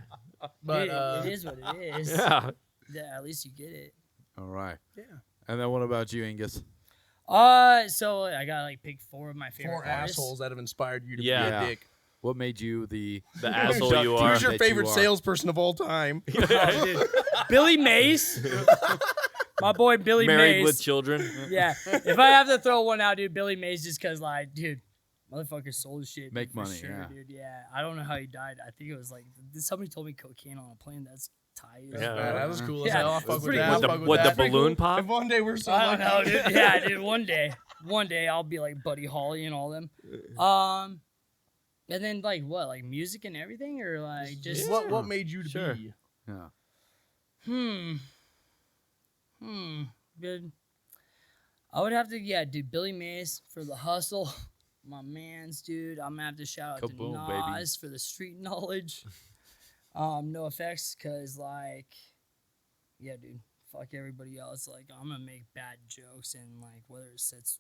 but it is what it is. Yeah. Yeah, at least you get it. all right. Yeah. And then what about you, Angus? So I got like pick 4 of my favorite 4 artists. assholes that have inspired you to Yeah. be a dick. What made you the asshole you are. Who's your that you favorite are? salesperson of all time? Oh, dude. Billy Mays. My boy Billy Married Mays. with children. Yeah. If I have to throw one out, dude, Billy Mays just because, like, dude, motherfucker sold his shit. Make dude, for money, sure, yeah. dude. Yeah. I don't know how he died. I think it was like, somebody told me cocaine on a plane. That's tight. Yeah. That was cool. Yeah, I'll it's fuck with pretty that. cool. I'll With fuck the, with with that. the balloon pop? If one day we're so I don't know, lucky. dude. Yeah, dude. One day I'll be like Buddy Holly and all them. And then like what, like music and everything, or like just What made you to Sure. be? Yeah. Good. I would have to, dude. Billy Mays for the hustle. My man's, dude. I'm gonna have to shout out Kaboom, to baby. Nas for the street knowledge. No effects, cause like, yeah, dude. Fuck everybody else. Like, I'm gonna make bad jokes and like whether it sets.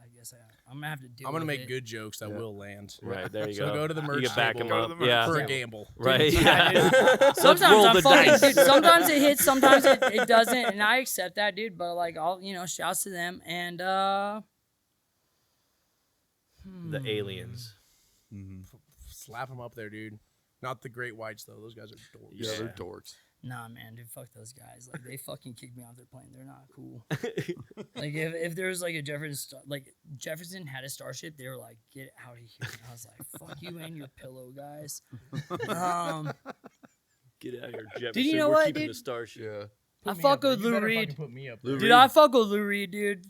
I guess I'm gonna have to deal. I'm gonna with make it. good jokes that will land. Right, there you So go. go to the merch You can back table. them Go up. to the merch Yeah. For a Yeah. gamble. Right. Yeah, dude. Sometimes roll I'm the fucking, dice. dude, sometimes it hits, sometimes it doesn't, and I accept that, dude. But like, I'll shouts to them and The aliens. Slap them up there, dude. Not the great whites though. Those guys are dorks. Yeah, they're dorks. nah, man, dude, fuck those guys. Like, they fucking kicked me off their plane. They're not cool. Like, if there was like a Jefferson had a starship, they were like, get out of here. And I was like, fuck you and your pillow, guys. Get out of here, Jefferson. you know We're what, keeping dude? the starship. Yeah. I fuck with Lou Reed. Put me up Lou there. Dude, I fuck with Lou Reed, dude.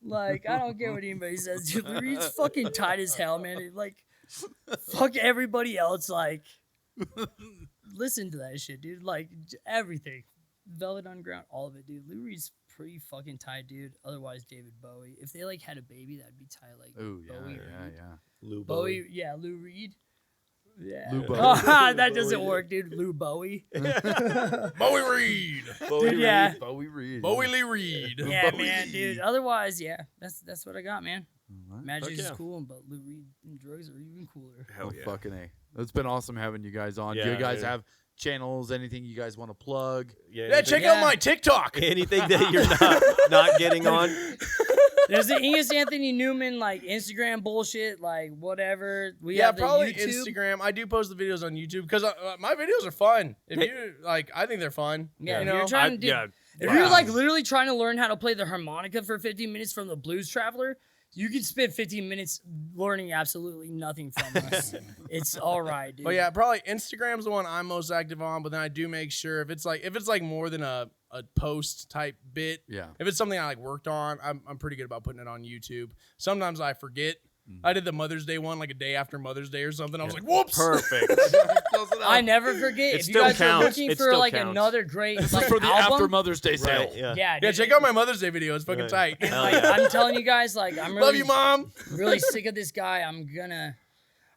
Like, I don't care what anybody says. Dude, Lou Reed's fucking tight as hell, man. It, like, fuck everybody else. Like, listen to that shit, dude. Like, everything. Velvet Underground, all of it, dude. Lou Reed's pretty fucking tight, dude. Otherwise, David Bowie. If they, like, had a baby, that'd be tight. Like, Ooh, yeah, Bowie, yeah. Lou Bowie, yeah, Lou Reed. Yeah. Lou Bowie. That doesn't work, dude. Lou Bowie. Bowie Reed. Dude, yeah. Bowie Reed. Bowie Lee Reed. Yeah, Bowie. man, dude. Otherwise, yeah, that's what I got, man. Alright. Magic Fuck is yeah. cool, but Lou Reed and drugs are even cooler. Hell Oh, yeah. fucking A. It's been awesome having you guys on. Do Yeah, you guys dude. have channels, anything you guys want to plug? Yeah, check out my TikTok. anything that you're not getting on. There's the Ingus Anthony Newman like Instagram bullshit, like whatever. We Yeah, have the probably YouTube. Instagram. I do post the videos on YouTube because my videos are fun. If you like, I think they're fun. Yeah, you if know. you're trying to do, yeah. if you're like literally trying to learn how to play the harmonica for 15 minutes from the Blues Traveler, you can spend 15 minutes learning absolutely nothing from us. It's all right, dude. But yeah, probably Instagram's the one I'm most active on. But then I do make sure if it's like more than a post type bit. Yeah. If it's something I like worked on, I'm pretty good about putting it on YouTube. Sometimes I forget. I did the Mother's Day one like a day after Mother's Day or something. I was like, whoops. Perfect. I never forget. It if you still guys are counts. looking It for still like counts. another great This like, is for the album, after Mother's Day sale. Right, yeah. yeah, Yeah, dude, check out my Mother's Day video. It's fucking Right. tight. Hell Like, yeah. I'm telling you guys, like I'm really Love you, Mom. really sick of this guy.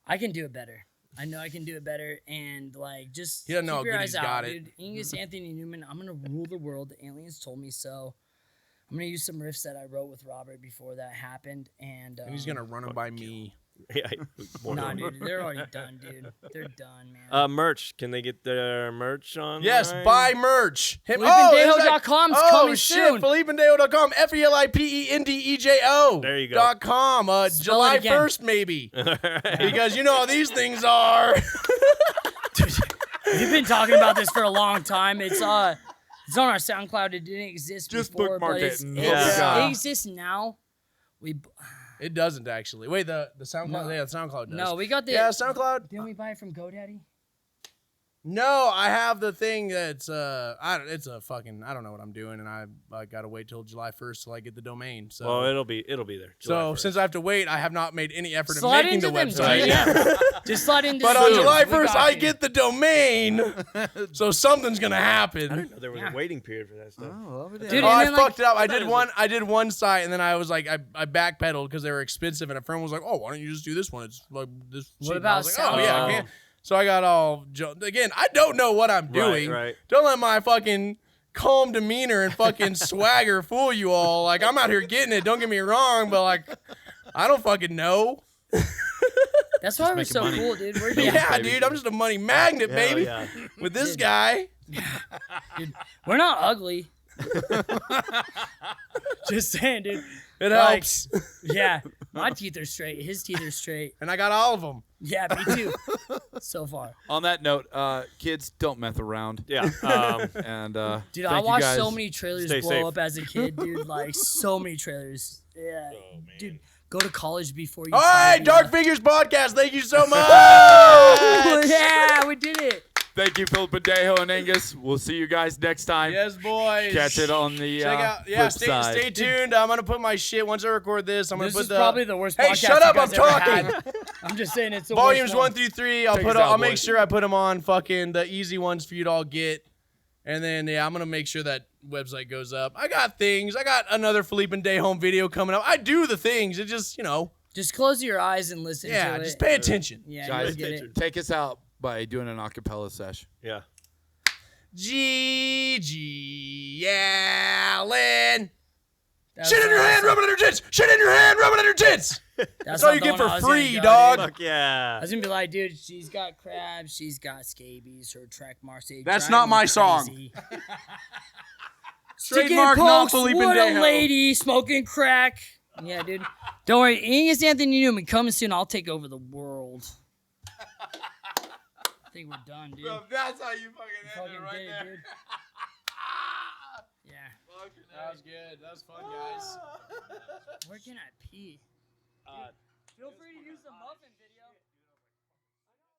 I can do it better. I know I can do it better. And like, just He doesn't know keep how your good eyes he's out, got it. dude. Angus Anthony Newman, I'm gonna rule the world. The aliens told me so. I'm gonna use some riffs that I wrote with Robert before that happened, and And he's gonna run them by me. Yeah. Nah, dude, they're already done, dude. They're done, man. Merch. Can they get their merch on? Yes, buy merch. Felipendejo.com is coming soon. Felipendejo.com. Felipendejo. There you go. .com. Spell it July again. 1st, maybe. Because you know how these things are. We've been talking about this for a long time. It's on our SoundCloud. It didn't exist Just before, bookmark but it and hope to God. it exists now. It doesn't actually. Wait, the SoundCloud? No. Yeah, the SoundCloud does. No, we got the. Yeah, SoundCloud. Didn't we buy it from GoDaddy? No, I have the thing that's it's a fucking I don't know what I'm doing, and I gotta wait till July 1st till I get the domain. So Well, it'll be there. so July 1st. since I have to wait, I have not made any effort Slide in making the into them website. DMs. Just slide into. But the on DMs. July We 1st, got I you. get the domain, so something's gonna I happen. didn't know there was a waiting period for that stuff. Dude, Oh, I and then, fucked it up. I That did one site, and then I was like, I backpedaled because they were expensive, and a friend was like, "Oh, why don't you just do this one? It's like this." What cheap." And I about was like, "Oh yeah, I SoundCloud? can." So I got all again. I don't know what I'm doing. Right. Don't let my fucking calm demeanor and fucking swagger fool you all. Like I'm out here getting it. Don't get me wrong, but like I don't fucking know. That's why we're making so money. cool, dude. We're Yeah, baby. dude, I'm just a money magnet, Hell baby. yeah. With this guy. we're not ugly. Just saying, dude. It Like- helps. Yeah, my teeth are straight. His teeth are straight. And I got all of them. Yeah, me too. So far, On that note, kids, don't meth around. Yeah. And dude, thank I you watched guys. so many trailers Stay blow safe. up as a kid, dude. Like so many trailers. Yeah, dude, go to college before you. All try right, to be Dark a- Figures Podcast. Thank you so much. Yeah, we did it. Thank you, Felipendejo and Angus. We'll see you guys next time. Yes, boys. Catch it on the Check out. Yeah, flip side. stay tuned. I'm gonna put my shit once I record this. I'm gonna This put is the probably the worst. Hey, podcast shut up! you I'm guys ever talking. had. I'm just saying it's the Volumes worst 1 through 3. I'll Check put. us out, I'll make boys. sure I put them on fucking the easy ones for you to all get. And then I'm gonna make sure that website goes up. I got things. I got another Felipendejo home video coming up. I do the things. It just Just close your eyes and listen to it. just pay attention. Yeah, Guys, you'll get it. take us out by doing an acapella sesh. Yeah. G Allen. That's Shit in your hand, rub it on your tits. Shit in your hand, rub it on your tits. That's all not you the get one for I was gonna free, go, dog. dude. Fuck yeah. I was gonna be like, dude, she's got crabs, she's got scabies, her track marks. They That's drive not me my song. crazy. Trademark Sticking not pokes, what Felipendejo. a lady smoking crack. Yeah, dude. Don't worry, Angus Anthony Newman coming soon. I'll take over the world. I think we're done, dude. That's how you fucking Fucking did it, dude. Yeah. That was good. That was fun, guys. Where can I pee? Feel free to use the muffin video.